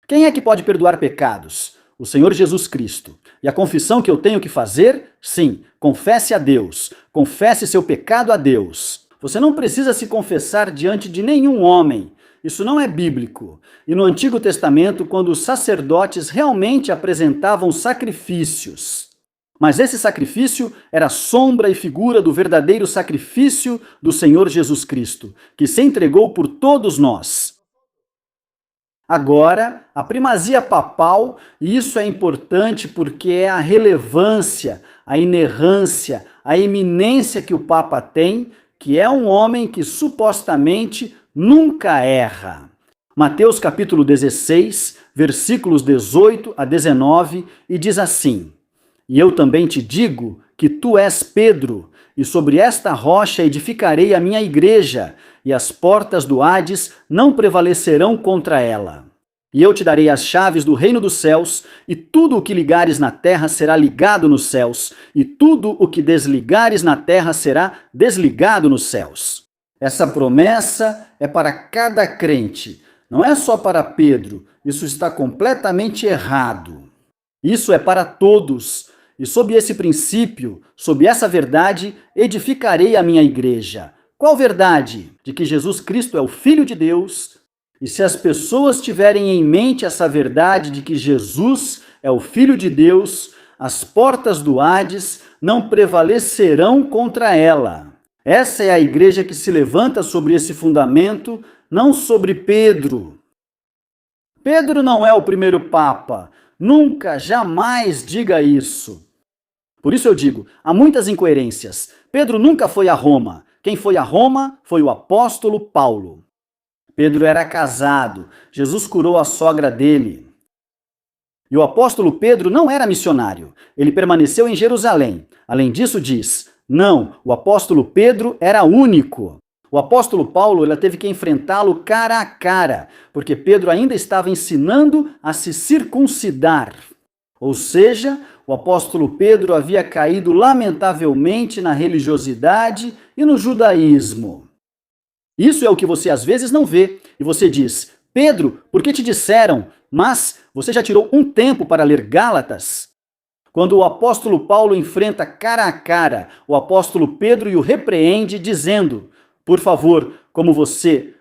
C: Quem é que pode perdoar pecados? O Senhor Jesus Cristo. E a confissão que eu tenho que fazer? Sim, confesse a Deus. Confesse seu pecado a Deus. Você não precisa se confessar diante de nenhum homem. Isso não é bíblico. E no Antigo Testamento, quando os sacerdotes realmente apresentavam sacrifícios. Mas esse sacrifício era sombra e figura do verdadeiro sacrifício do Senhor Jesus Cristo, que se entregou por todos nós. Agora, a primazia papal, e isso é importante porque é a relevância, a inerrância, a eminência que o Papa tem, que é um homem que supostamente nunca erra. Mateus capítulo 16, versículos 18 a 19, e diz assim: E eu também te digo que tu és Pedro, e sobre esta rocha edificarei a minha igreja, e as portas do Hades não prevalecerão contra ela. E eu te darei as chaves do reino dos céus, e tudo o que ligares na terra será ligado nos céus, e tudo o que desligares na terra será desligado nos céus. Essa promessa é para cada crente, não é só para Pedro. Isso está completamente errado. Isso é para todos. E sob esse princípio, sob essa verdade, edificarei a minha igreja. Qual verdade? De que Jesus Cristo é o Filho de Deus. E se as pessoas tiverem em mente essa verdade de que Jesus é o Filho de Deus, as portas do Hades não prevalecerão contra ela. Essa é a igreja que se levanta sobre esse fundamento, não sobre Pedro. Pedro não é o primeiro Papa. Nunca, jamais diga isso. Por isso eu digo, há muitas incoerências. Pedro nunca foi a Roma. Quem foi a Roma foi o apóstolo Paulo. Pedro era casado. Jesus curou a sogra dele. E o apóstolo Pedro não era missionário. Ele permaneceu em Jerusalém. Além disso, diz, não, o apóstolo Pedro era único. O apóstolo Paulo ele teve que enfrentá-lo cara a cara, porque Pedro ainda estava ensinando a se circuncidar. Ou seja, o apóstolo Pedro havia caído lamentavelmente na religiosidade e no judaísmo. Isso é o que você às vezes não vê. E você diz, Pedro, por que te disseram? Mas você já tirou um tempo para ler Gálatas? Quando o apóstolo Paulo enfrenta cara a cara o apóstolo Pedro e o repreende, dizendo, por favor, como você,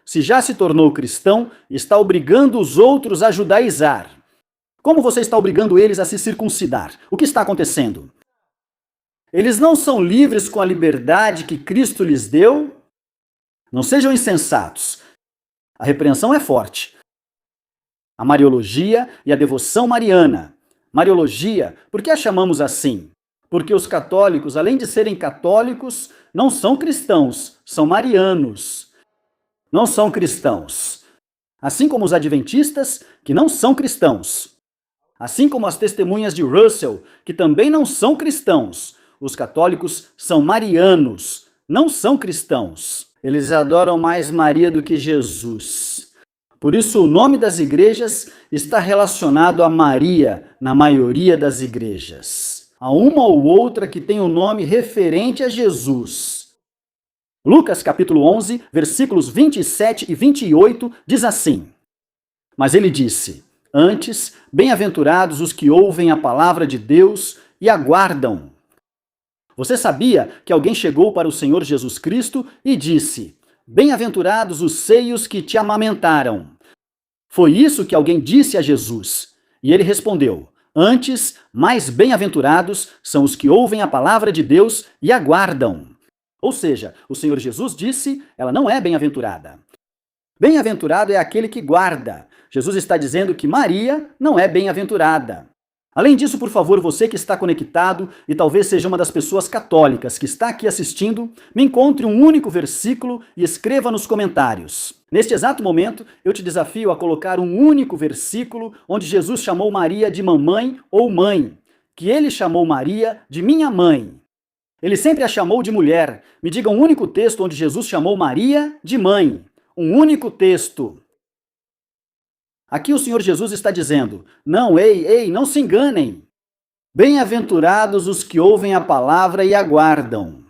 C: se já se tornou cristão, está obrigando os outros a judaizar. Como você está obrigando eles a se circuncidar? O que está acontecendo? Eles não são livres com a liberdade que Cristo lhes deu? Não sejam insensatos. A repreensão é forte. A Mariologia e a devoção mariana. Mariologia, por que a chamamos assim? Porque os católicos, além de serem católicos, não são cristãos, são marianos. Não são cristãos. Assim como os adventistas, que não são cristãos. Assim como as testemunhas de Russell, que também não são cristãos. Os católicos são marianos, não são cristãos. Eles adoram mais Maria do que Jesus. Por isso, o nome das igrejas está relacionado a Maria na maioria das igrejas. Há uma ou outra que tem um nome referente a Jesus. Lucas capítulo 11, versículos 27 e 28 diz assim: Mas ele disse, antes, bem-aventurados os que ouvem a palavra de Deus e aguardam. Você sabia que alguém chegou para o Senhor Jesus Cristo e disse, bem-aventurados os seios que te amamentaram. Foi isso que alguém disse a Jesus. E ele respondeu, antes, mais bem-aventurados são os que ouvem a palavra de Deus e aguardam. Ou seja, o Senhor Jesus disse, ela não é bem-aventurada. Bem-aventurado é aquele que guarda. Jesus está dizendo que Maria não é bem-aventurada. Além disso, por favor, você que está conectado e talvez seja uma das pessoas católicas que está aqui assistindo, me encontre um único versículo e escreva nos comentários. Neste exato momento, eu te desafio a colocar um único versículo onde Jesus chamou Maria de mamãe ou mãe, que ele chamou Maria de minha mãe. Ele sempre a chamou de mulher. Me diga um único texto onde Jesus chamou Maria de mãe. Um único texto. Aqui o Senhor Jesus está dizendo, não, ei, não se enganem. Bem-aventurados os que ouvem a palavra e aguardam.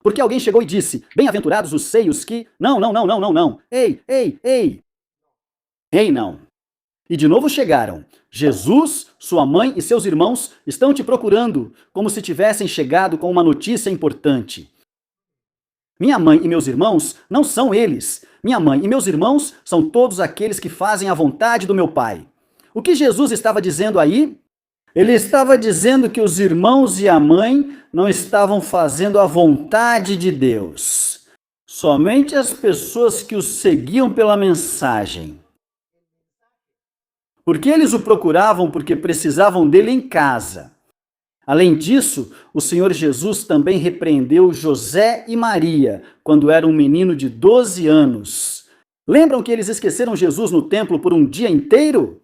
C: Porque alguém chegou e disse, bem-aventurados os seios que... Não. Ei, não. E de novo chegaram. Jesus, sua mãe e seus irmãos estão te procurando, como se tivessem chegado com uma notícia importante. Minha mãe e meus irmãos não são eles. Minha mãe e meus irmãos são todos aqueles que fazem a vontade do meu Pai. O que Jesus estava dizendo aí? Ele estava dizendo que os irmãos e a mãe não estavam fazendo a vontade de Deus. Somente as pessoas que os seguiam pela mensagem. Porque eles o procuravam porque precisavam dele em casa. Além disso, o Senhor Jesus também repreendeu José e Maria quando era um menino de 12 anos. Lembram que eles esqueceram Jesus no templo por um dia inteiro?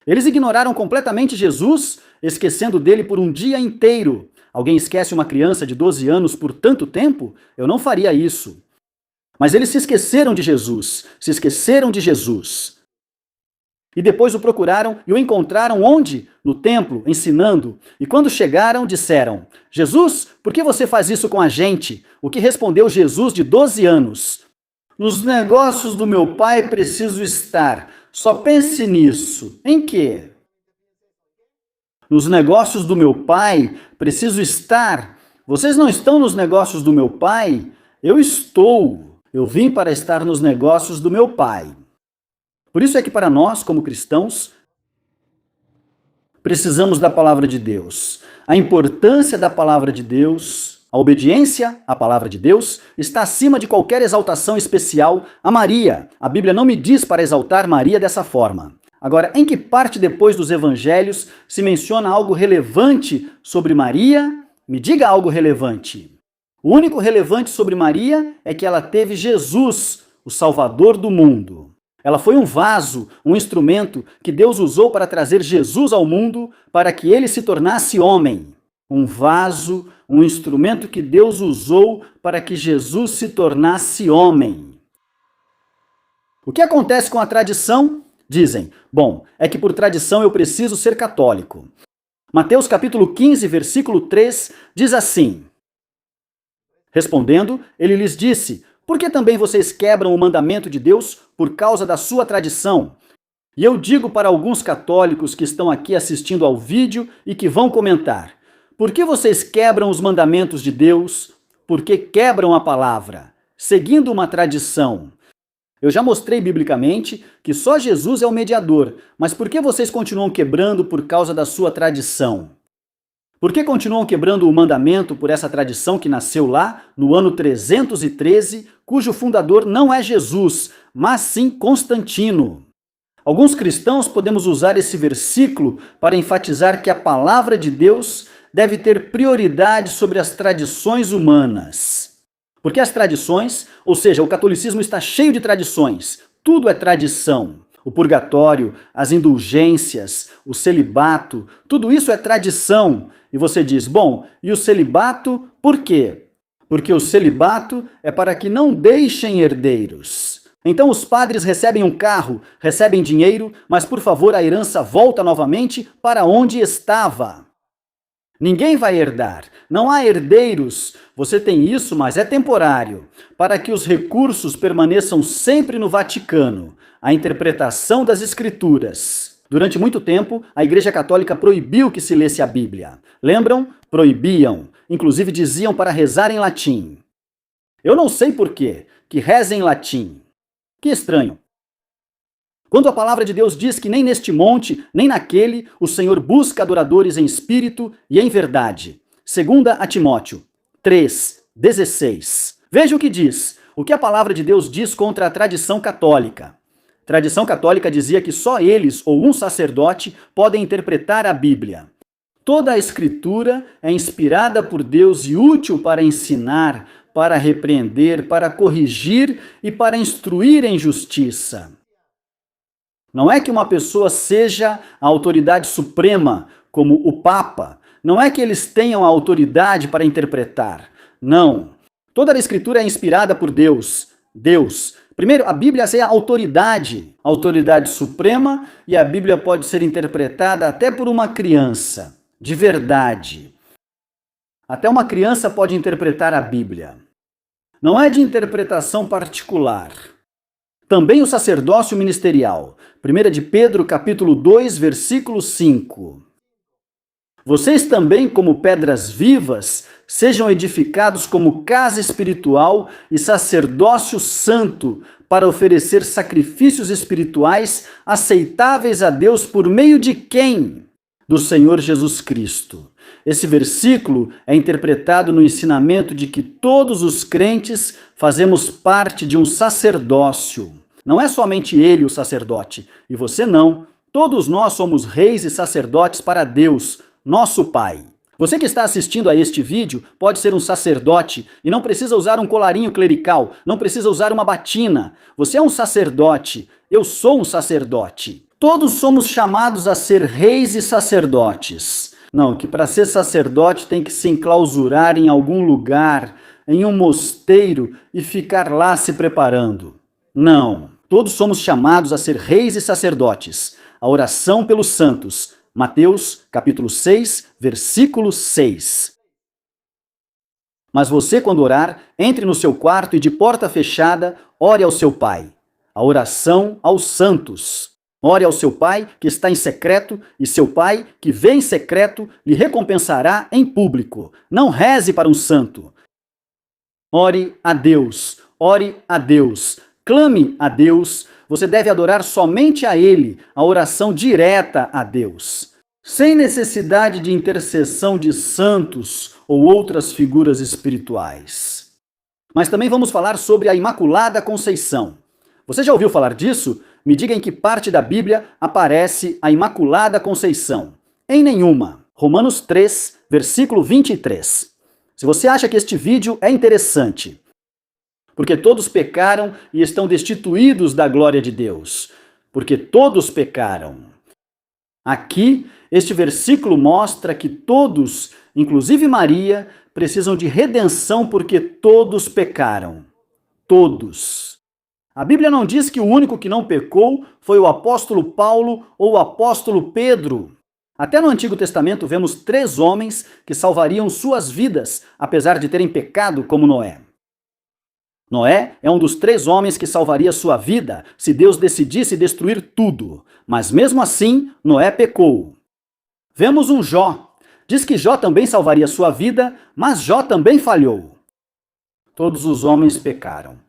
C: Eles ignoraram completamente Jesus, esquecendo dele por um dia inteiro. Alguém esquece uma criança de 12 anos por tanto tempo? Eu não faria isso. Mas eles se esqueceram de Jesus, se esqueceram de Jesus. E depois o procuraram e o encontraram onde? No templo, ensinando. E quando chegaram, disseram: Jesus, por que você faz isso com a gente? O que respondeu Jesus de 12 anos? Nos negócios do meu pai preciso estar. Só pense nisso. Em quê? Nos negócios do meu pai preciso estar. Vocês não estão nos negócios do meu pai? Eu estou. Eu vim para estar nos negócios do meu pai. Por isso é que para nós, como cristãos, precisamos da palavra de Deus. A importância da palavra de Deus, a obediência à palavra de Deus, está acima de qualquer exaltação especial a Maria. A Bíblia não me diz para exaltar Maria dessa forma. Agora, em que parte depois dos evangelhos se menciona algo relevante sobre Maria? Me diga algo relevante. O único relevante sobre Maria é que ela teve Jesus, o Salvador do mundo. Ela foi um vaso, um instrumento que Deus usou para trazer Jesus ao mundo para que ele se tornasse homem. Um vaso, um instrumento que Deus usou para que Jesus se tornasse homem. O que acontece com a tradição? Dizem, bom, é que por tradição eu preciso ser católico. Mateus capítulo 15, versículo 3, diz assim: Respondendo, ele lhes disse: Por que também vocês quebram o mandamento de Deus por causa da sua tradição? E eu digo para alguns católicos que estão aqui assistindo ao vídeo e que vão comentar: por que vocês quebram os mandamentos de Deus? Porque quebram a palavra, seguindo uma tradição. Eu já mostrei biblicamente que só Jesus é o mediador, mas por que vocês continuam quebrando por causa da sua tradição? Por que continuam quebrando o mandamento por essa tradição que nasceu lá, no ano 313, cujo fundador não é Jesus, mas sim Constantino? Alguns cristãos podemos usar esse versículo para enfatizar que a palavra de Deus deve ter prioridade sobre as tradições humanas. Porque as tradições, ou seja, o catolicismo está cheio de tradições, tudo é tradição. O purgatório, as indulgências, o celibato, tudo isso é tradição. E você diz, bom, e o celibato por quê? Porque o celibato é para que não deixem herdeiros. Então os padres recebem um carro, recebem dinheiro, mas por favor a herança volta novamente para onde estava. Ninguém vai herdar, não há herdeiros. Você tem isso, mas é temporário, para que os recursos permaneçam sempre no Vaticano, a interpretação das Escrituras. Durante muito tempo, a Igreja Católica proibiu que se lesse a Bíblia. Lembram? Proibiam. Inclusive diziam para rezar em latim. Eu não sei por quê, que reza em latim. Que estranho. Quando a palavra de Deus diz que nem neste monte, nem naquele, o Senhor busca adoradores em espírito e em verdade. 2 a Timóteo 3:16. Veja o que diz. O que a palavra de Deus diz contra a tradição católica. A tradição católica dizia que só eles ou um sacerdote podem interpretar a Bíblia. Toda a Escritura é inspirada por Deus e útil para ensinar, para repreender, para corrigir e para instruir em justiça. Não é que uma pessoa seja a autoridade suprema, como o Papa. Não é que eles tenham a autoridade para interpretar. Não. Toda a Escritura é inspirada por Deus. Deus. Primeiro, a Bíblia é a autoridade suprema, e a Bíblia pode ser interpretada até por uma criança, de verdade. Até uma criança pode interpretar a Bíblia. Não é de interpretação particular. Também o sacerdócio ministerial. 1 de Pedro, capítulo 2, versículo 5. Vocês também, como pedras vivas, sejam edificados como casa espiritual e sacerdócio santo, para oferecer sacrifícios espirituais aceitáveis a Deus por meio de quem? Do Senhor Jesus Cristo. Esse versículo é interpretado no ensinamento de que todos os crentes fazemos parte de um sacerdócio. Não é somente ele o sacerdote, e você não. Todos nós somos reis e sacerdotes para Deus, nosso Pai. Você que está assistindo a este vídeo pode ser um sacerdote e não precisa usar um colarinho clerical, não precisa usar uma batina. Você é um sacerdote, eu sou um sacerdote. Todos somos chamados a ser reis e sacerdotes. Não, que para ser sacerdote tem que se enclausurar em algum lugar, em um mosteiro e ficar lá se preparando. Não, todos somos chamados a ser reis e sacerdotes. A oração pelos santos. Mateus, capítulo 6, versículo 6. Mas você, quando orar, entre no seu quarto e de porta fechada, ore ao seu Pai. A oração aos santos. Ore ao seu Pai que está em secreto, e seu Pai que vê em secreto lhe recompensará em público. Não reze para um santo. Ore a Deus, clame a Deus. Você deve adorar somente a Ele, a oração direta a Deus, sem necessidade de intercessão de santos ou outras figuras espirituais. Mas também vamos falar sobre a Imaculada Conceição. Você já ouviu falar disso? Me diga em que parte da Bíblia aparece a Imaculada Conceição. Em nenhuma. Romanos 3, versículo 23. Se você acha que este vídeo é interessante, porque todos pecaram e estão destituídos da glória de Deus. Porque todos pecaram. Aqui, este versículo mostra que todos, inclusive Maria, precisam de redenção porque todos pecaram. Todos. A Bíblia não diz que o único que não pecou foi o apóstolo Paulo ou o apóstolo Pedro. Até no Antigo Testamento vemos 3 homens que salvariam suas vidas, apesar de terem pecado como Noé. Noé é um dos 3 homens que salvaria sua vida se Deus decidisse destruir tudo. Mas mesmo assim, Noé pecou. Vemos um Jó. Diz que Jó também salvaria sua vida, mas Jó também falhou. Todos os homens pecaram.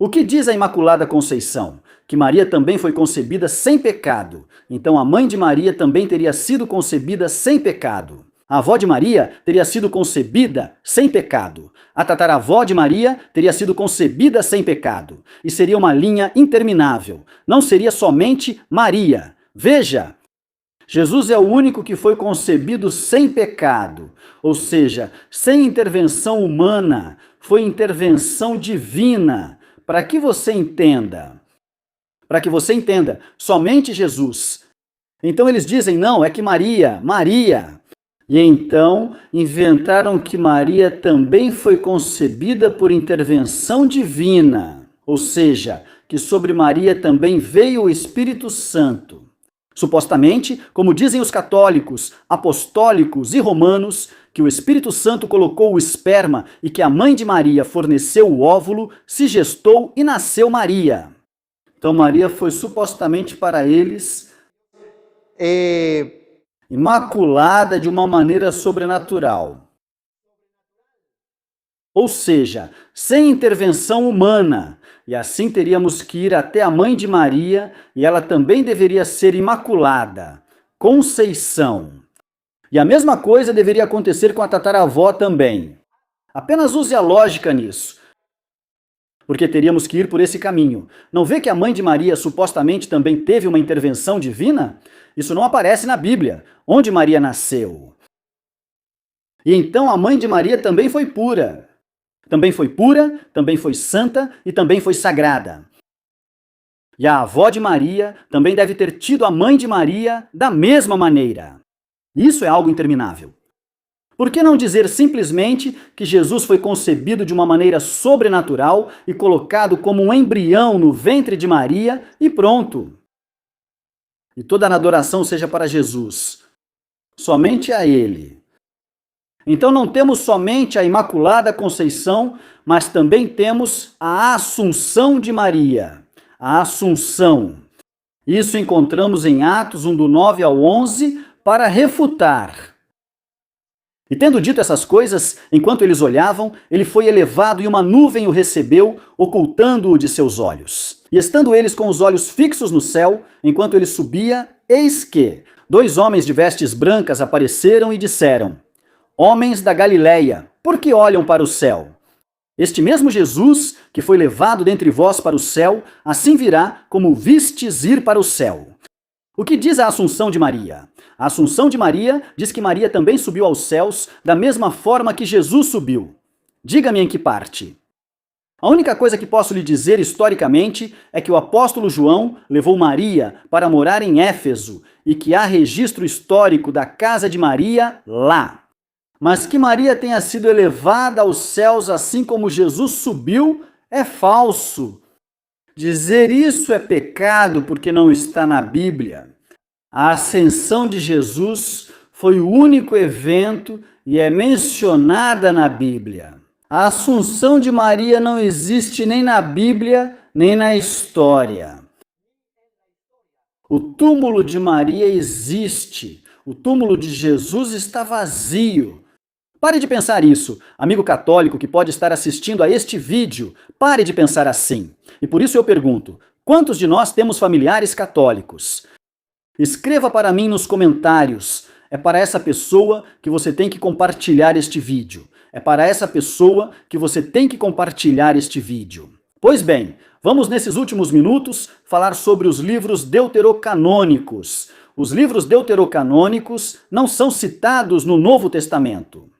C: O que diz a Imaculada Conceição? Que Maria também foi concebida sem pecado. Então a mãe de Maria também teria sido concebida sem pecado. A avó de Maria teria sido concebida sem pecado. A tataravó de Maria teria sido concebida sem pecado. E seria uma linha interminável. Não seria somente Maria. Veja, Jesus é o único que foi concebido sem pecado. Ou seja, sem intervenção humana. Foi intervenção divina. Para que você entenda. Para que você entenda, somente Jesus. Então eles dizem, não, é que Maria. E então inventaram que Maria também foi concebida por intervenção divina, ou seja, que sobre Maria também veio o Espírito Santo. Supostamente, como dizem os católicos, apostólicos e romanos, que o Espírito Santo colocou o esperma e que a mãe de Maria forneceu o óvulo, se gestou e nasceu Maria. Então Maria foi supostamente para eles imaculada de uma maneira sobrenatural. Ou seja, sem intervenção humana. E assim teríamos que ir até a mãe de Maria e ela também deveria ser imaculada. Conceição. E a mesma coisa deveria acontecer com a tataravó também. Apenas use a lógica nisso. Porque teríamos que ir por esse caminho. Não vê que a mãe de Maria supostamente também teve uma intervenção divina? Isso não aparece na Bíblia, onde Maria nasceu. E então a mãe de Maria também foi pura. Também foi pura, também foi santa e também foi sagrada. E a avó de Maria também deve ter tido a mãe de Maria da mesma maneira. Isso é algo interminável. Por que não dizer simplesmente que Jesus foi concebido de uma maneira sobrenatural e colocado como um embrião no ventre de Maria e pronto? E toda a adoração seja para Jesus, somente a Ele. Então não temos somente a Imaculada Conceição, mas também temos a Assunção de Maria. A Assunção. Isso encontramos em Atos 1, do 9 ao 11, para refutar. E tendo dito essas coisas, enquanto eles olhavam, ele foi elevado e uma nuvem o recebeu, ocultando-o de seus olhos. E estando eles com os olhos fixos no céu, enquanto ele subia, eis que 2 homens de vestes brancas apareceram e disseram: Homens da Galileia, por que olham para o céu? Este mesmo Jesus, que foi levado dentre vós para o céu, assim virá como vistes ir para o céu. O que diz a Assunção de Maria? A Assunção de Maria diz que Maria também subiu aos céus da mesma forma que Jesus subiu. Diga-me em que parte. A única coisa que posso lhe dizer historicamente é que o apóstolo João levou Maria para morar em Éfeso e que há registro histórico da casa de Maria lá. Mas que Maria tenha sido elevada aos céus assim como Jesus subiu é falso. Dizer isso é pecado porque não está na Bíblia. A ascensão de Jesus foi o único evento e é mencionada na Bíblia. A Assunção de Maria não existe nem na Bíblia, nem na história. O túmulo de Maria existe. O túmulo de Jesus está vazio. Pare de pensar isso, amigo católico que pode estar assistindo a este vídeo. Pare de pensar assim. E por isso eu pergunto, quantos de nós temos familiares católicos? Escreva para mim nos comentários. É para essa pessoa que você tem que compartilhar este vídeo. É para essa pessoa que você tem que compartilhar este vídeo. Pois bem, vamos nesses últimos minutos falar sobre os livros deuterocanônicos. Os livros deuterocanônicos não são citados no Novo Testamento.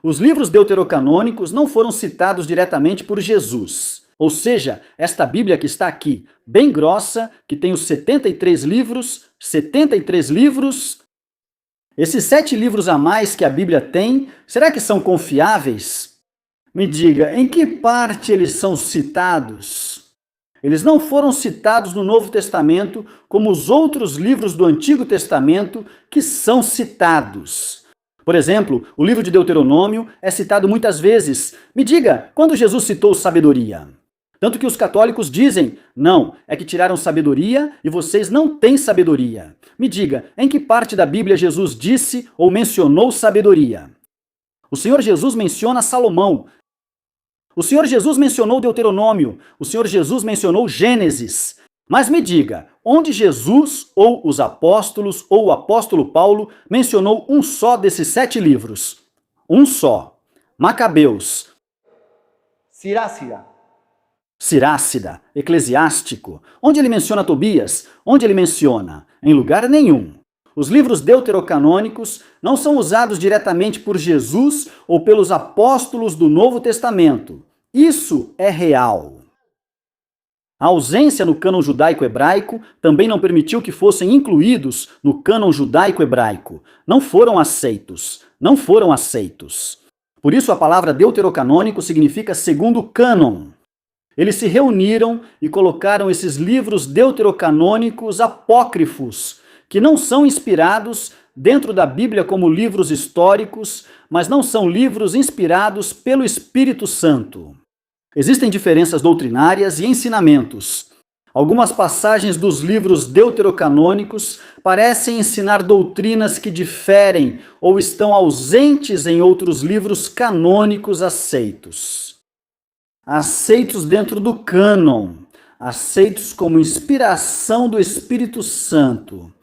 C: Os livros deuterocanônicos não foram citados diretamente por Jesus. Ou seja, esta Bíblia que está aqui, bem grossa, que tem os 73 livros, esses 7 livros a mais que a Bíblia tem, será que são confiáveis? Me diga, em que parte eles são citados? Eles não foram citados no Novo Testamento como os outros livros do Antigo Testamento que são citados. Por exemplo, o livro de Deuteronômio é citado muitas vezes. Me diga, quando Jesus citou sabedoria? Tanto que os católicos dizem, não, é que tiraram sabedoria e vocês não têm sabedoria. Me diga, em que parte da Bíblia Jesus disse ou mencionou sabedoria? O Senhor Jesus menciona Salomão. O Senhor Jesus mencionou Deuteronômio. O Senhor Jesus mencionou Gênesis. Mas me diga, onde Jesus, ou os apóstolos, ou o apóstolo Paulo, mencionou um só desses 7 livros? Um só. Macabeus. Sirácida, Eclesiástico. Onde ele menciona Tobias? Onde ele menciona? Em lugar nenhum. Os livros deuterocanônicos não são usados diretamente por Jesus ou pelos apóstolos do Novo Testamento. Isso é real. A ausência no cânon judaico-hebraico também não permitiu que fossem incluídos no cânon judaico-hebraico. Não foram aceitos. Por isso a palavra deuterocanônico significa segundo cânon. Eles se reuniram e colocaram esses livros deuterocanônicos apócrifos, que não são inspirados dentro da Bíblia como livros históricos, mas não são livros inspirados pelo Espírito Santo. Existem diferenças doutrinárias e ensinamentos. Algumas passagens dos livros deuterocanônicos parecem ensinar doutrinas que diferem ou estão ausentes em outros livros canônicos aceitos. Aceitos dentro do cânon, aceitos como inspiração do Espírito Santo.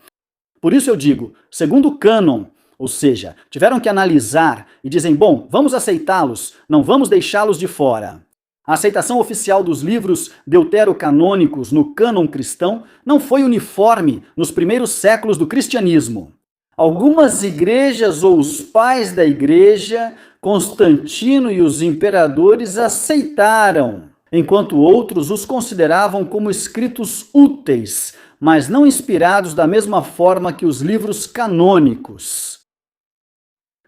C: Por isso eu digo, segundo o cânon, ou seja, tiveram que analisar e dizem, bom, vamos aceitá-los, não vamos deixá-los de fora. A aceitação oficial dos livros deuterocanônicos no cânon cristão não foi uniforme nos primeiros séculos do cristianismo. Algumas igrejas ou os pais da igreja, Constantino e os imperadores aceitaram, enquanto outros os consideravam como escritos úteis, mas não inspirados da mesma forma que os livros canônicos.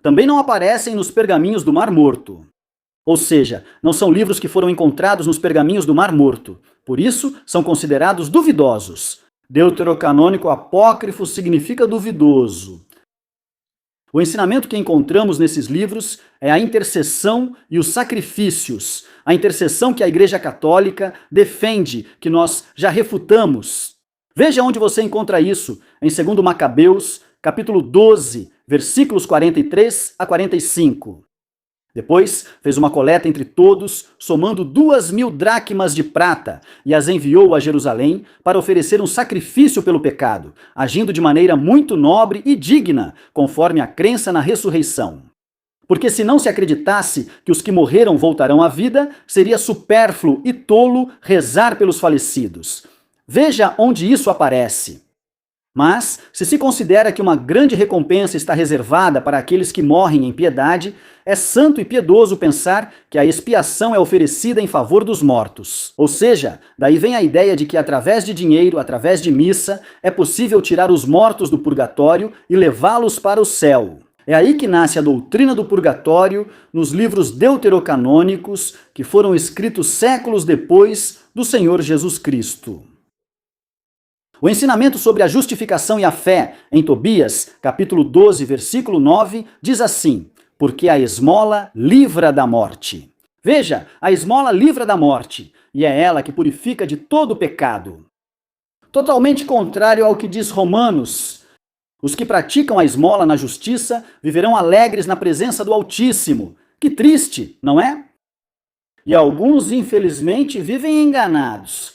C: Também não aparecem nos pergaminhos do Mar Morto. Ou seja, não são livros que foram encontrados nos pergaminhos do Mar Morto. Por isso, são considerados duvidosos. Deuterocanônico apócrifo significa duvidoso. O ensinamento que encontramos nesses livros é a intercessão e os sacrifícios. A intercessão que a Igreja Católica defende, que nós já refutamos. Veja onde você encontra isso, em 2 Macabeus, capítulo 12, versículos 43 a 45. Depois, fez uma coleta entre todos, somando 2.000 dracmas de prata, e as enviou a Jerusalém para oferecer um sacrifício pelo pecado, agindo de maneira muito nobre e digna, conforme a crença na ressurreição. Porque se não se acreditasse que os que morreram voltarão à vida, seria supérfluo e tolo rezar pelos falecidos. Veja onde isso aparece. Mas, se considera que uma grande recompensa está reservada para aqueles que morrem em piedade, é santo e piedoso pensar que a expiação é oferecida em favor dos mortos. Ou seja, daí vem a ideia de que através de dinheiro, através de missa, é possível tirar os mortos do purgatório e levá-los para o céu. É aí que nasce a doutrina do purgatório nos livros deuterocanônicos que foram escritos séculos depois do Senhor Jesus Cristo. O ensinamento sobre a justificação e a fé em Tobias, capítulo 12, versículo 9, diz assim: porque a esmola livra da morte. Veja, a esmola livra da morte, e é ela que purifica de todo o pecado. Totalmente contrário ao que diz Romanos: os que praticam a esmola na justiça viverão alegres na presença do Altíssimo. Que triste, não é? E alguns, infelizmente, vivem enganados.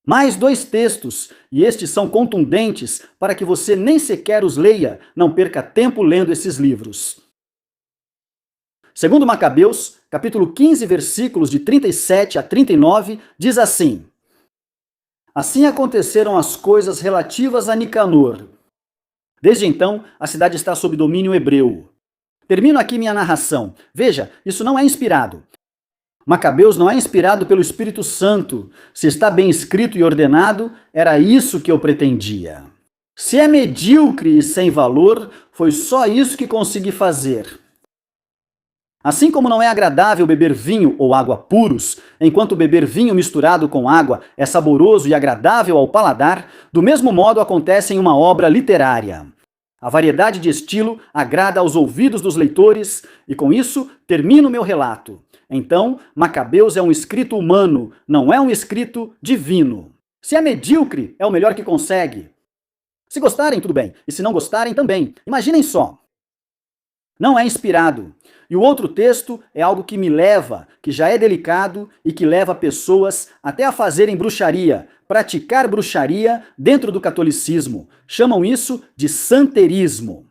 C: Mais 2 textos, e estes são contundentes para que você nem sequer os leia, não perca tempo lendo esses livros. Segundo Macabeus, capítulo 15, versículos de 37 a 39, diz assim: assim aconteceram as coisas relativas a Nicanor. Desde então, a cidade está sob domínio hebreu. Termino aqui minha narração. Veja, isso não é inspirado. Macabeus não é inspirado pelo Espírito Santo. Se está bem escrito e ordenado, era isso que eu pretendia. Se é medíocre e sem valor, foi só isso que consegui fazer. Assim como não é agradável beber vinho ou água puros, enquanto beber vinho misturado com água é saboroso e agradável ao paladar, do mesmo modo acontece em uma obra literária. A variedade de estilo agrada aos ouvidos dos leitores e, com isso, termino meu relato. Então, Macabeus é um escrito humano, não é um escrito divino. Se é medíocre, é o melhor que consegue. Se gostarem, tudo bem. E se não gostarem, também. Imaginem só. Não é inspirado. E o outro texto é algo que me leva, que já é delicado e que leva pessoas até a fazerem bruxaria, praticar bruxaria dentro do catolicismo. Chamam isso de santerismo.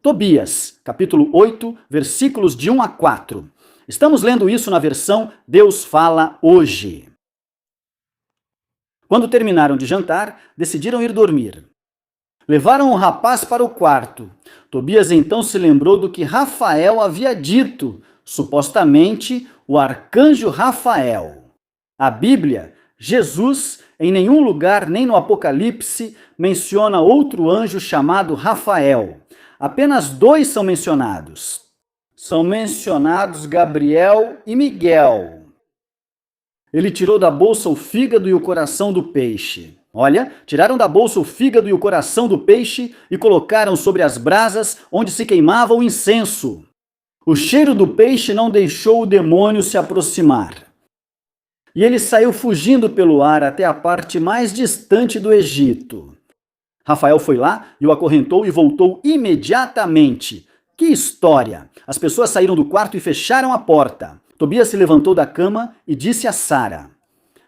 C: Tobias, capítulo 8, versículos de 1 a 4. Estamos lendo isso na versão Deus Fala Hoje. Quando terminaram de jantar, decidiram ir dormir. Levaram o rapaz para o quarto. Tobias então se lembrou do que Rafael havia dito, supostamente o arcanjo Rafael. A Bíblia, Jesus, em nenhum lugar, nem no Apocalipse, menciona outro anjo chamado Rafael. Apenas 2 são mencionados. São mencionados Gabriel e Miguel. Ele tirou da bolsa o fígado e o coração do peixe. Olha, tiraram da bolsa o fígado e o coração do peixe e colocaram sobre as brasas onde se queimava o incenso. O cheiro do peixe não deixou o demônio se aproximar. E ele saiu fugindo pelo ar até a parte mais distante do Egito. Rafael foi lá e o acorrentou e voltou imediatamente. Que história! As pessoas saíram do quarto e fecharam a porta. Tobias se levantou da cama e disse a Sara: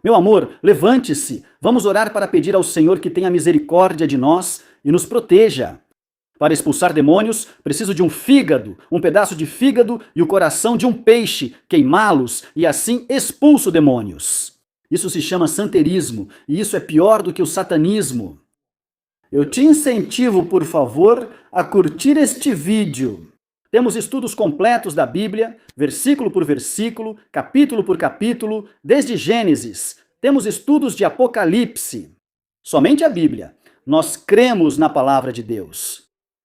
C: meu amor, levante-se, vamos orar para pedir ao Senhor que tenha misericórdia de nós e nos proteja. Para expulsar demônios, preciso de um fígado, um pedaço de fígado e o coração de um peixe, queimá-los e assim expulso demônios. Isso se chama santerismo e isso é pior do que o satanismo. Eu te incentivo, por favor, a curtir este vídeo. Temos estudos completos da Bíblia, versículo por versículo, capítulo por capítulo, desde Gênesis. Temos estudos de Apocalipse. Somente a Bíblia. Nós cremos na palavra de Deus.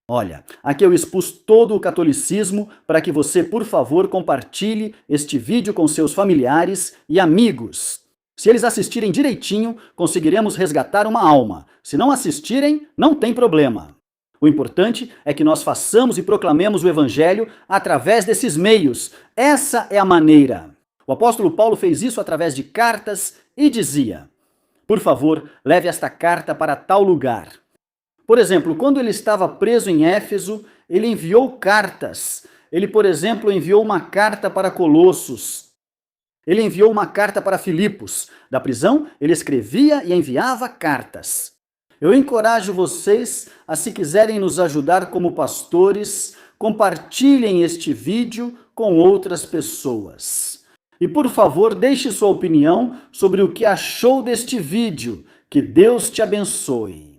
C: Olha, aqui eu expus todo o catolicismo para que você, por favor, compartilhe este vídeo com seus familiares e amigos. Se eles assistirem direitinho, conseguiremos resgatar uma alma. Se não assistirem, não tem problema. O importante é que nós façamos e proclamemos o Evangelho através desses meios. Essa é a maneira. O apóstolo Paulo fez isso através de cartas e dizia: por favor, leve esta carta para tal lugar. Por exemplo, quando ele estava preso em Éfeso, ele enviou cartas. Ele, por exemplo, enviou uma carta para Colossos. Ele enviou uma carta para Filipos. Da prisão, ele escrevia e enviava cartas. Eu encorajo vocês a, se quiserem nos ajudar como pastores, compartilhem este vídeo com outras pessoas. E por favor, deixe sua opinião sobre o que achou deste vídeo. Que Deus te abençoe.